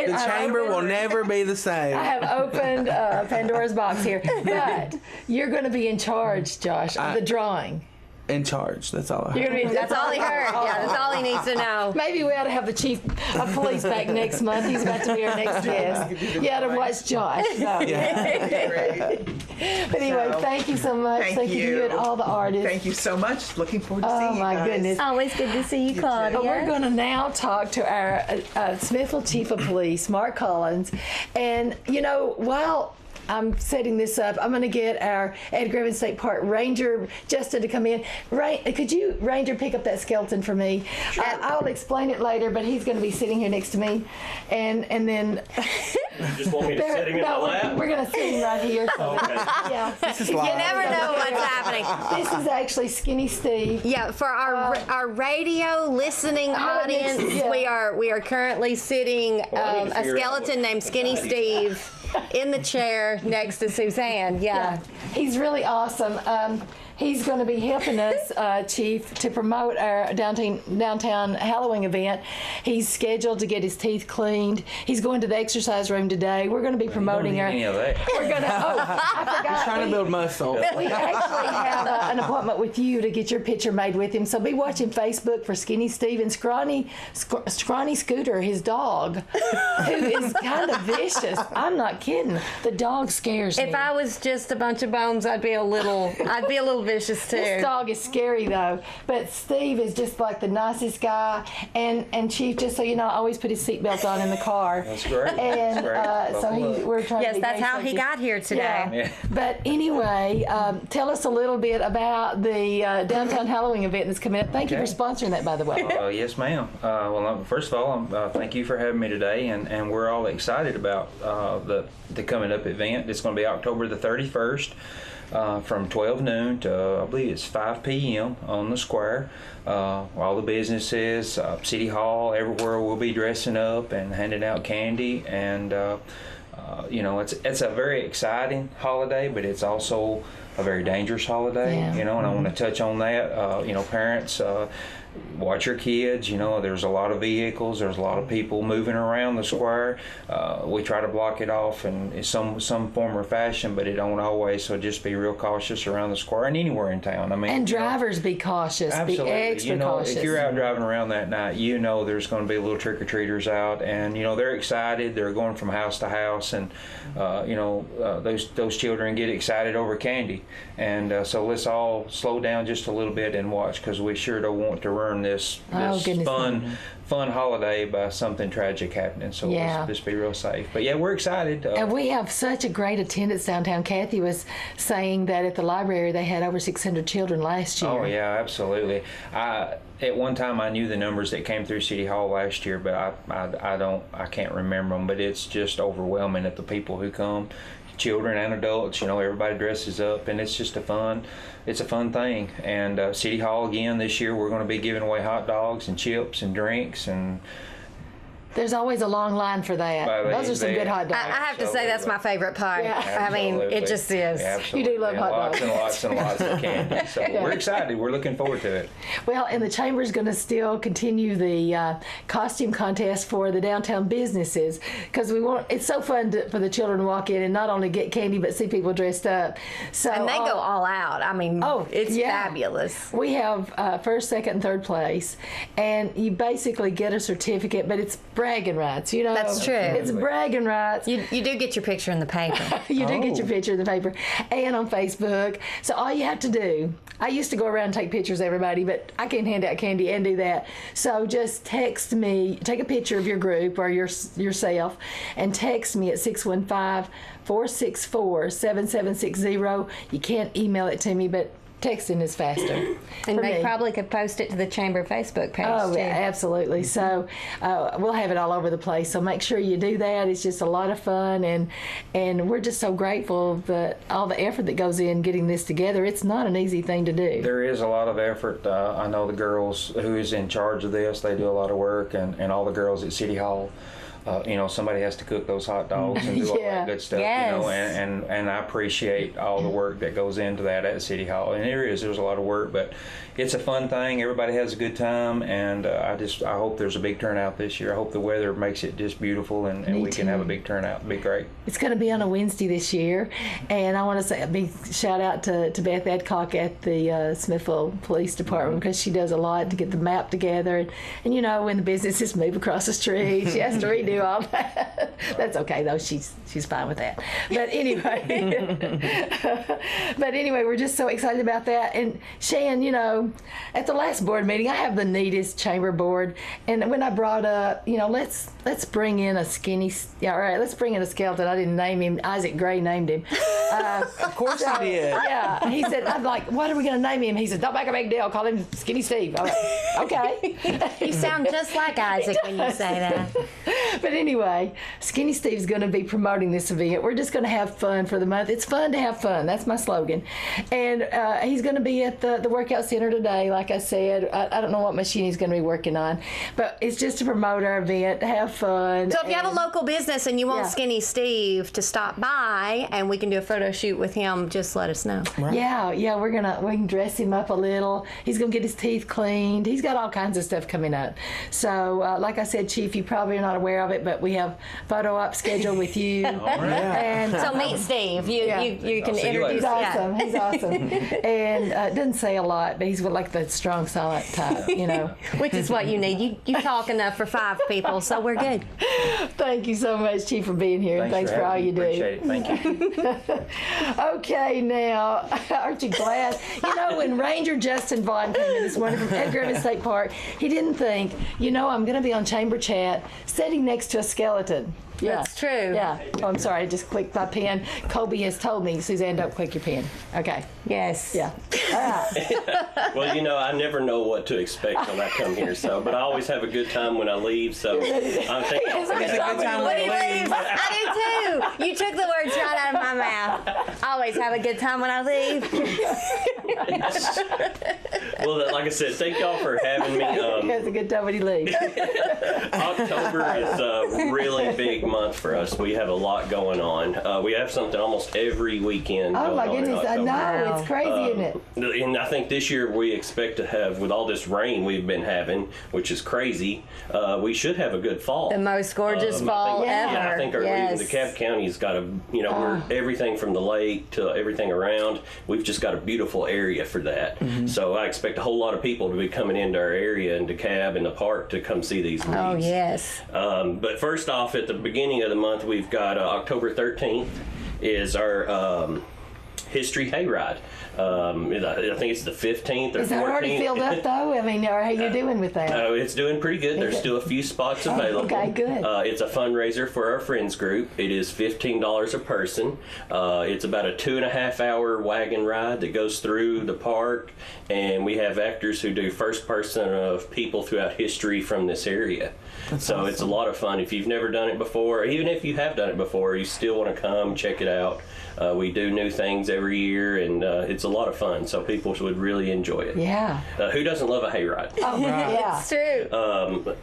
The chamber will never be the same. I have opened Pandora's box here, but you're going to be in charge, Josh, of the drawing. In charge. That's all I heard. That's all he heard. Yeah, that's all he needs to know. Maybe we ought to have the chief of police back next month. He's about to be our next guest. You ought to watch Josh. No. Yeah. But anyway, thank you so much. Thank you to you and all the artists. Thank you so much. Looking forward to seeing you guys. Oh my goodness. Always good to see you, Claudia. But we're going to now talk to our Smithville Chief of Police, Mark Collins. And, while I'm setting this up, I'm going to get our Edgar Evans State Park Ranger, Justin, to come in. Could you, Ranger, pick up that skeleton for me? Sure. I'll explain it later, but he's going to be sitting here next to me. And then... You just want me to sit him in my lap? We're going to sit him right here. So yeah. This is live. You never know what's happening. This is actually Skinny Steve. Yeah, for our radio listening audience, we are currently sitting a skeleton named Skinny Steve in the chair next to Suzanne. Yeah. He's really awesome. He's going to be helping us, Chief, to promote our downtown Halloween event. He's scheduled to get his teeth cleaned. He's going to the exercise room today. We're going to be promoting our... Any of that. We're going to... Oh, I forgot. He's trying to build muscle. We actually have an appointment with you to get your picture made with him. So be watching Facebook for Skinny Steve and Scrawny Scooter, his dog, who is kind of vicious. I'm not kidding. The dog scares me. If I was just a bunch of bones, I'd be a little vicious too. This dog is scary though, but Steve is just like the nicest guy. And Chief, just so you know, I always put his seatbelt on in the car. That's great. And we're trying. Yes, to that's how he got here today. Yeah. But anyway, tell us a little bit about the downtown Halloween event that's coming up. Thank you for sponsoring that, by the way. Yes, ma'am. First of all, thank you for having me today, and we're all excited about the coming up event. It's going to be October the 31st. From 12 noon to, I believe it's 5 p.m. on the square. All the businesses, City Hall, everywhere we'll be dressing up and handing out candy. And, it's a very exciting holiday, but it's also a very dangerous holiday. Yeah. You know, and I want to touch on that. You know, parents. Watch your kids. You know, there's a lot of vehicles. There's a lot of people moving around the square. We try to block it off in some form or fashion, but it don't always. So just be real cautious around the square and anywhere in town. I mean, And drivers, be cautious. absolutely. Be extra you know, cautious. if you're out driving around that night, you know there's going to be little trick or treaters out, and you know they're excited. They're going from house to house, and you know those children get excited over candy, and so let's all slow down just a little bit and watch, because we sure don't want to ruin this fun holiday by something tragic happening. So let's just be real safe. But yeah, we're excited. And we have such a great attendance downtown. Kathy was saying that at the library they had over 600 children last year. Oh yeah, absolutely. At one time I knew the numbers that came through City Hall last year, but I can't remember them. But it's just overwhelming at the people who come, children and adults. You know, everybody dresses up, and it's just a fun thing. And City Hall again this year, we're going to be giving away hot dogs and chips and drinks, and there's always a long line for that. Those are some good hot dogs. I have to say that's my favorite part. I mean, it just is. Absolutely. You do love hot dogs. Lots and lots and lots of candy. So we're excited. We're looking forward to it. Well, and the Chamber's going to still continue the costume contest for the downtown businesses, because it's so fun for the children to walk in and not only get candy but see people dressed up. So and they go all out. I mean, it's fabulous. We have first, second, and third place, and you basically get a certificate, but it's bragging rights, you know. That's true. It's bragging rights. You do get your picture in the paper. You do get your picture in the paper and on Facebook. So all you have to do, I used to go around and take pictures of everybody, but I can't hand out candy and do that. So just text me, take a picture of your group or yourself, and text me at 615-464-7760. You can't email it to me, but texting is faster. And they probably could post it to the Chamber Facebook page, too. Yeah, absolutely. So we'll have it all over the place. So make sure you do that. It's just a lot of fun, and we're just so grateful that all the effort that goes in getting this together. It's not an easy thing to do. There is a lot of effort. I know the girls who is in charge of this, they do a lot of work, and all the girls at City Hall. You know, somebody has to cook those hot dogs and do all that good stuff. Yes. You know, and I appreciate all the work that goes into that at City Hall. And there's a lot of work, but it's a fun thing. Everybody has a good time, and I hope there's a big turnout this year. I hope the weather makes it just beautiful, and we can have a big turnout. It'll be great. It's going to be on a Wednesday this year, and I want to say a big shout out to Beth Adcock at the Smithville Police Department, because she does a lot to get the map together, and you know, when the businesses move across the street, she has to redo all that. That's okay though. She's fine with that. But anyway, we're just so excited about that. And Shan, you know, at the last board meeting, I have the neatest chamber board, and when I brought up, you know, let's bring in a let's bring in a skeleton. I didn't name him. Isaac Gray named him. Of course he did. Yeah, he said, I'm like, what are we going to name him? He said, don't make a big deal. Call him Skinny Steve. I'm like, okay. You sound just like Isaac when you say that. But anyway, Skinny Steve's going to be promoting this event. We're just going to have fun for the month. It's fun to have fun. That's my slogan. And he's going to be at the workout center today, like I said. I don't know what machine he's going to be working on, but it's just to promote our event, to have fun. So if you have a local business and you want Skinny Steve to stop by and we can do a photo shoot with him, just let us know. Right. Yeah, we can dress him up a little. He's going to get his teeth cleaned. He's got all kinds of stuff coming up. So like I said, Chief, you probably are not aware of it, but we have photo op scheduled with you. And so meet Steve. You can introduce. He's awesome. He's awesome. And doesn't say a lot, but he's like the strong, silent type, you know. Which is what you need. You talk enough for 5 people, so we're good. Thank you so much, Chief, for being here. And thanks for all you do. Appreciate it. Thank you. Okay, now, aren't you glad? You know, when Ranger Justin Vaughn came in this morning from Edgar Evans State Park, he didn't think, you know, I'm going to be on Chamber Chat sitting next to a skeleton. Yeah. That's true. Yeah. Oh, I'm sorry. I just clicked my pen. Colby has told me, Suzanne, don't click your pen. Okay. Yes. Yeah. All right. Well, you know, I never know what to expect when I come here, but I always have a good time when I leave, so I'm thinking when he leaves. I do too. You took the words right out of my mouth. I always have a good time when I leave. Well, like I said, thank y'all for having me. He has a good time when he leaves. October is a really big month for us. We have a lot going on. We have something almost every weekend. Oh my going on in goodness, I October. know, it's crazy, isn't it? And I think this year we expect to have, with all this rain we've been having, which is crazy, we should have a good fall. The most gorgeous fall ever. Yeah, I think our Yes. DeKalb County's got a, we're everything from the lake to everything around. We've just got a beautiful area for that. So I expect a whole lot of people to be coming into our area in DeKalb and the park to come see these leaves. Oh, yes. But first off, at the beginning of the month, we've got October 13th is our History Hayride. I think it's the 15th or 14th. Is that already filled up though? I mean, how are you doing with that? It's doing pretty good. There's still a few spots available. Okay, good. It's a fundraiser for our friends group. It is $15 a person. It's about a 2.5 hour wagon ride that goes through the park, and we have actors who do first person of people throughout history from this area. So awesome. It's a lot of fun. If you've never done it before, even if you have done it before, you still want to come check it out. We do new things every year, and it's a lot of fun, so people would really enjoy it. Yeah. Who doesn't love a hayride? Oh, yeah. It's true.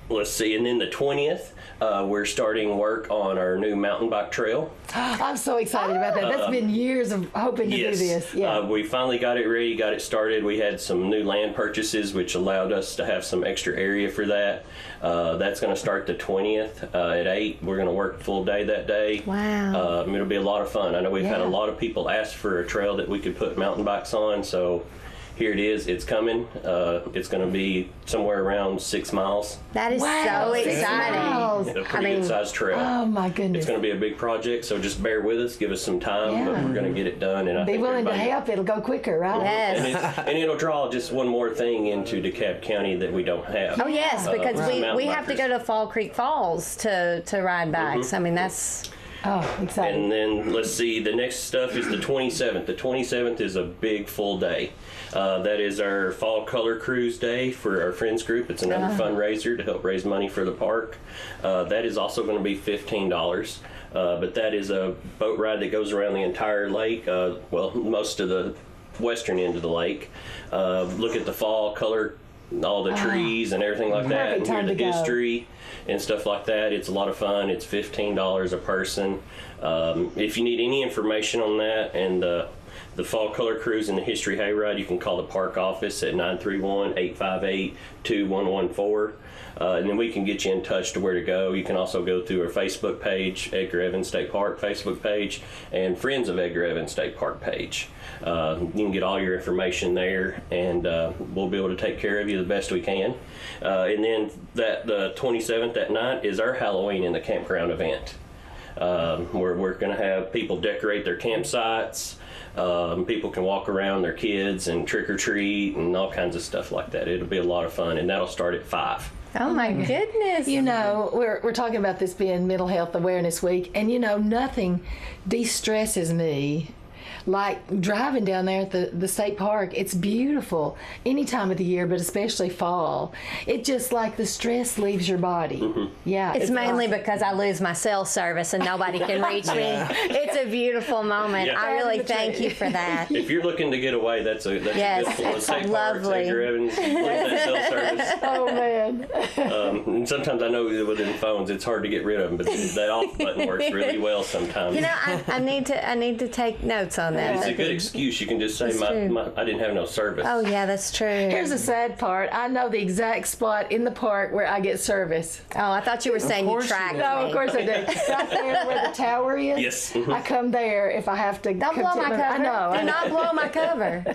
Let's see, and then the 20th, we're starting work on our new mountain bike trail. I'm so excited about that. That's been years of hoping to do this. Yeah. We finally got it ready, got it started. We had some new land purchases, which allowed us to have some extra area for that. That's going to start the 20th at 8. We're going to work full day that day. Wow. It'll be a lot of fun. I know we've had a lot of people ask for a trail that we could put mountain bikes on, so here it is. It's coming. It's going to be somewhere around 6 miles. That is so exciting. A pretty good sized trail. Oh my goodness. It's going to be a big project, so just bear with us. Give us some time, but we're going to get it done. And I Be think willing to everybody- help. It'll go quicker, right? Yes. And it'll draw just one more thing into DeKalb County that we don't have. Oh, yes, because mountain we have to bikers. go to Fall Creek Falls to ride bikes. I mean, that's... Oh, exciting. And then let's see, the next stuff is the 27th. The 27th is a big full day. That is our Fall Color Cruise Day for our friends group. It's another fundraiser to help raise money for the park. That is also going to be $15. But that is a boat ride that goes around the entire lake, most of the western end of the lake. Look at the fall color, all the trees and everything like that, and hear the history and stuff like that. It's a lot of fun. It's $15 a person. If you need any information on that and the Fall Color Cruise and the History Hayride, you can call the park office at 931-858-2114. And then we can get you in touch to where to go. You can also go through our Facebook page, Edgar Evans State Park Facebook page, and Friends of Edgar Evans State Park page. You can get all your information there, and we'll be able to take care of you the best we can. And then the 27th at night is our Halloween in the campground event. We're going to have people decorate their campsites. People can walk around their kids and trick or treat and all kinds of stuff like that. It'll be a lot of fun, and that'll start at 5. Oh my goodness. You know, we're talking about this being Mental Health Awareness Week, and you know, nothing de-stresses me like driving down there at the state park. It's beautiful any time of the year, but especially fall. It just like the stress leaves your body. Yeah. It's mainly because I lose my cell service and nobody can reach me. It's a beautiful moment. Yeah. I really thank you for that. If you're looking to get away, that's a good it's State lovely. Parks, Edgar Evans, leave that cell service. Oh man. And sometimes I know that within phones it's hard to get rid of them, but that off button works really well sometimes. You know, I need to take notes on that. It's a good excuse. You can just say, I didn't have no service. Oh yeah, that's true. Here's the sad part. I know the exact spot in the park where I get service. Oh, I thought you were saying you tracked me. No, of course I do. Right there where the tower is. Yes. I come there if I have to. Don't blow my cover. I know. Do not blow my cover.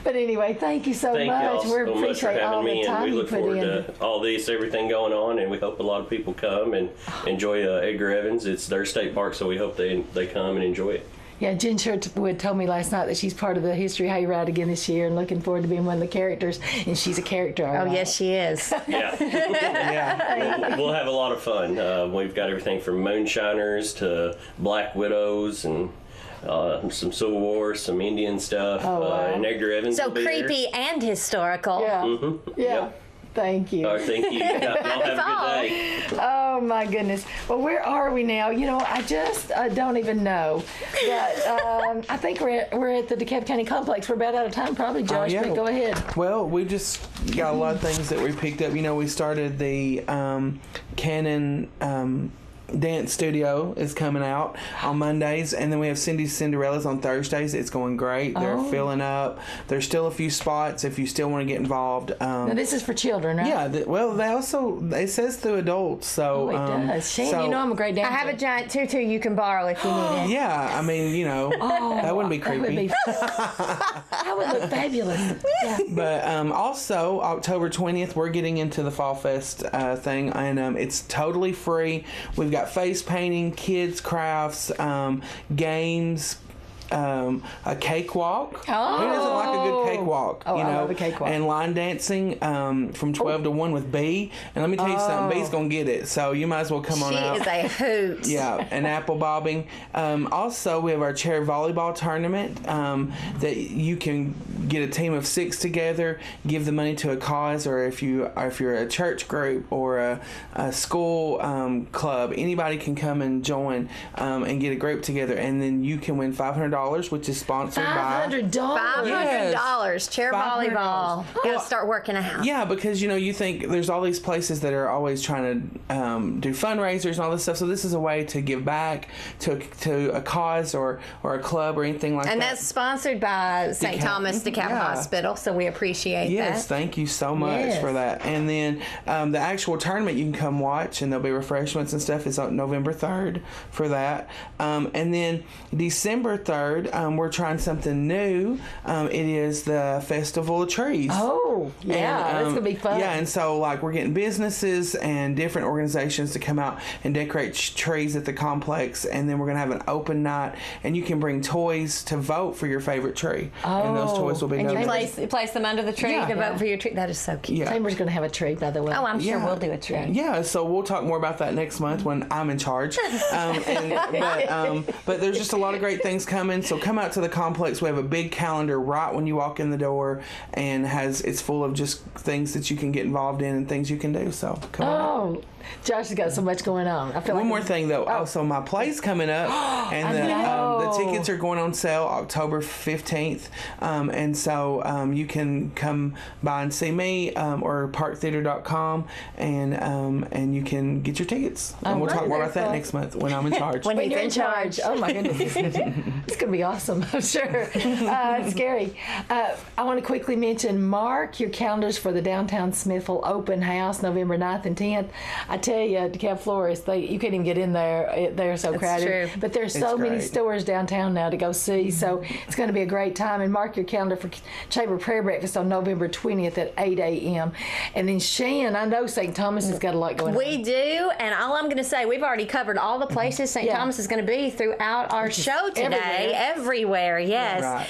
But anyway, thank you so Thank much. y'all We so much for appreciate all having the me, and time we you look put forward in. to all this, everything going on, and we hope a lot of people come and enjoy Edgar Evans. It's their state park, so we hope they come and enjoy it. Yeah, Jen Sherwood told me last night that she's part of the History Hayride again this year and looking forward to being one of the characters. And she's a character. Oh, yes, she is. Yeah. We'll have a lot of fun. We've got everything from moonshiners to Black Widows and some Civil War, some Indian stuff. Oh, wow. And Edgar Evans So will be creepy there. and historical. Yeah. Mm-hmm. Yeah. Yep. Thank you. Oh, thank you. Y'all have a good day. Oh my goodness. Well, where are we now? I just don't even know. But I think we're at the DeKalb County Complex. We're about out of time, probably, Josh. yeah. But go ahead. Well, we just got a lot of things that we picked up. We started the Canon dance studio is coming out on Mondays, and then we have Cindy's Cinderellas on Thursdays. It's going great. They're filling up. There's still a few spots if you still want to get involved. Now, this is for children, right? Yeah. It says through adults. So it does. Shane, I'm a great dancer. I have a giant tutu you can borrow if you need it. Yeah, I mean, that wouldn't be creepy. That would look fabulous. Yeah. But also, October 20th, we're getting into the Fall Fest thing, and it's totally free. We've got face painting, kids crafts, games, a cakewalk. Oh. Who doesn't like a good cakewalk? Oh, I love a cakewalk. And line dancing from 12 to 1 with B. And let me tell you something, B's going to get it. So you might as well come on out. She is a hoot. Yeah, and apple bobbing. Also, we have our chair volleyball tournament that you can get a team of 6 together, give the money to a cause, or if you're a church group or a school club, anybody can come and join and get a group together, and then you can win $500, which is sponsored by $500. $500. Chair volleyball. Gotta start working out. Yeah, because you think there's all these places that are always trying to do fundraisers and all this stuff. So this is a way to give back to a cause or a club or anything like that. And that's sponsored by St. Thomas DeKalb Hospital, so we appreciate that. Yes, thank you so much for that. And then the actual tournament you can come watch, and there'll be refreshments and stuff. Is on November 3rd for that. And then December 3rd, we're trying something new. It is the Festival of Trees. Oh, yeah, that's going to be fun. Yeah, and so we're getting businesses and different organizations to come out and decorate trees at the complex, and then we're going to have an open night, and you can bring toys to vote for your favorite tree. And those toys will be And you donated. place them under the tree to vote for your tree. That is so cute. Yeah. Chamber's going to have a tree, by the way. Oh, I'm sure we'll do a tree. Yeah, so we'll talk more about that next month when I'm in charge. But there's just a lot of great things coming. So come out to the complex. We have a big calendar right when you walk in the door, and it's full of just things that you can get involved in and things you can do. So come on. Josh has got so much going on. I feel One more thing though. Also, my play's coming up, and the tickets are going on sale October 15th. And so you can come by and see me or parktheater.com, and you can get your tickets. And we'll talk more about that next month when I'm in charge. When you're in charge. Oh my goodness. It's going to be awesome, I'm sure. It's scary. I want to quickly mention, mark your calendars for the Downtown Smithville Open House, November 9th and 10th. I tell you, DeKalb florists, you can't even get in there. They're so crowded. True. But there's so many stores downtown now to go see, so it's going to be a great time. And mark your calendar for Chamber Prayer Breakfast on November 20th at 8 a.m. And then Shan, I know St. Thomas has got a lot going on. We do, and all I'm going to say, we've already covered all the places St. Thomas is going to be throughout our show today. Everywhere, yes. Yeah, right.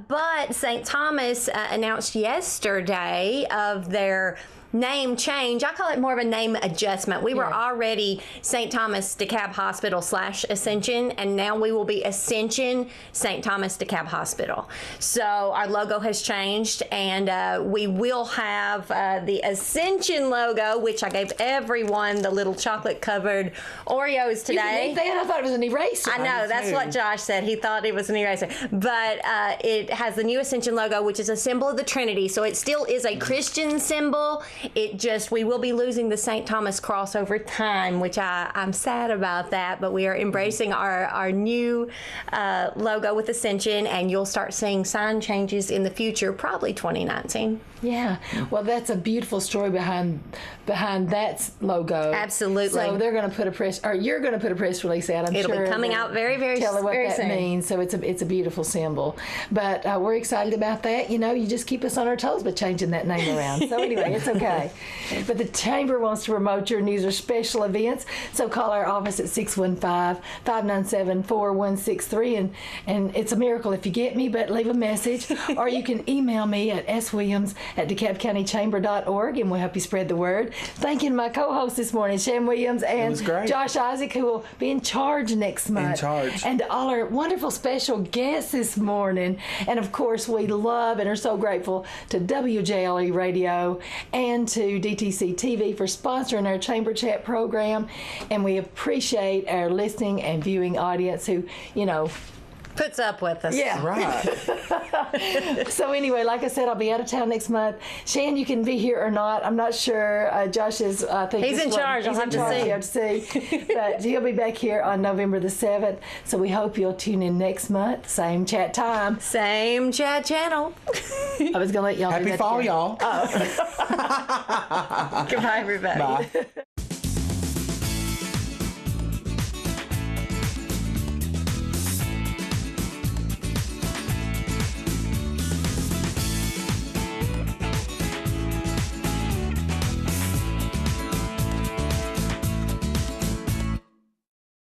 But St. Thomas announced yesterday of their name change. I call it more of a name adjustment. We were already St. Thomas DeKalb Hospital / Ascension, and now we will be Ascension St. Thomas DeKalb Hospital. So our logo has changed, and we will have the Ascension logo, which I gave everyone the little chocolate covered Oreos today. I thought it was an eraser. I know, that's what Josh said. He thought it was an eraser. But it has the new Ascension logo, which is a symbol of the Trinity. So it still is a Christian symbol. We will be losing the St. Thomas cross over time, which I'm sad about that, but we are embracing our new logo with Ascension, and you'll start seeing sign changes in the future, probably 2019. Yeah, well, that's a beautiful story behind that logo. Absolutely. So they're going to put you're going to put a press release out. I'm It'll sure be coming out very, very soon. Tell her what that means. So it's a beautiful symbol. But we're excited about that. You just keep us on our toes by changing that name around. So anyway, it's okay. But the Chamber wants to promote your news or special events. So call our office at 615-597-4163, and it's a miracle if you get me. But leave a message, or you can email me at swilliams@DeKalbCountyChamber.org, and we'll help you spread the word. Thanking my co-hosts this morning, Shan Williams and Josh Isaac, who will be in charge next month. And all our wonderful special guests this morning. And of course, we love and are so grateful to WJLE Radio and again to DTC TV for sponsoring our Chamber Chat program, and we appreciate our listening and viewing audience who, puts up with us. Yeah. Right. So anyway, like I said, I'll be out of town next month. Shan, you can be here or not. I'm not sure. Josh is, I think He's in charge. I'll have to see. But he'll be back here on November the 7th. So we hope you'll tune in next month. Same chat time. Same chat channel. I was going to let y'all do Happy that fall, again. y'all. Goodbye, everybody. Bye.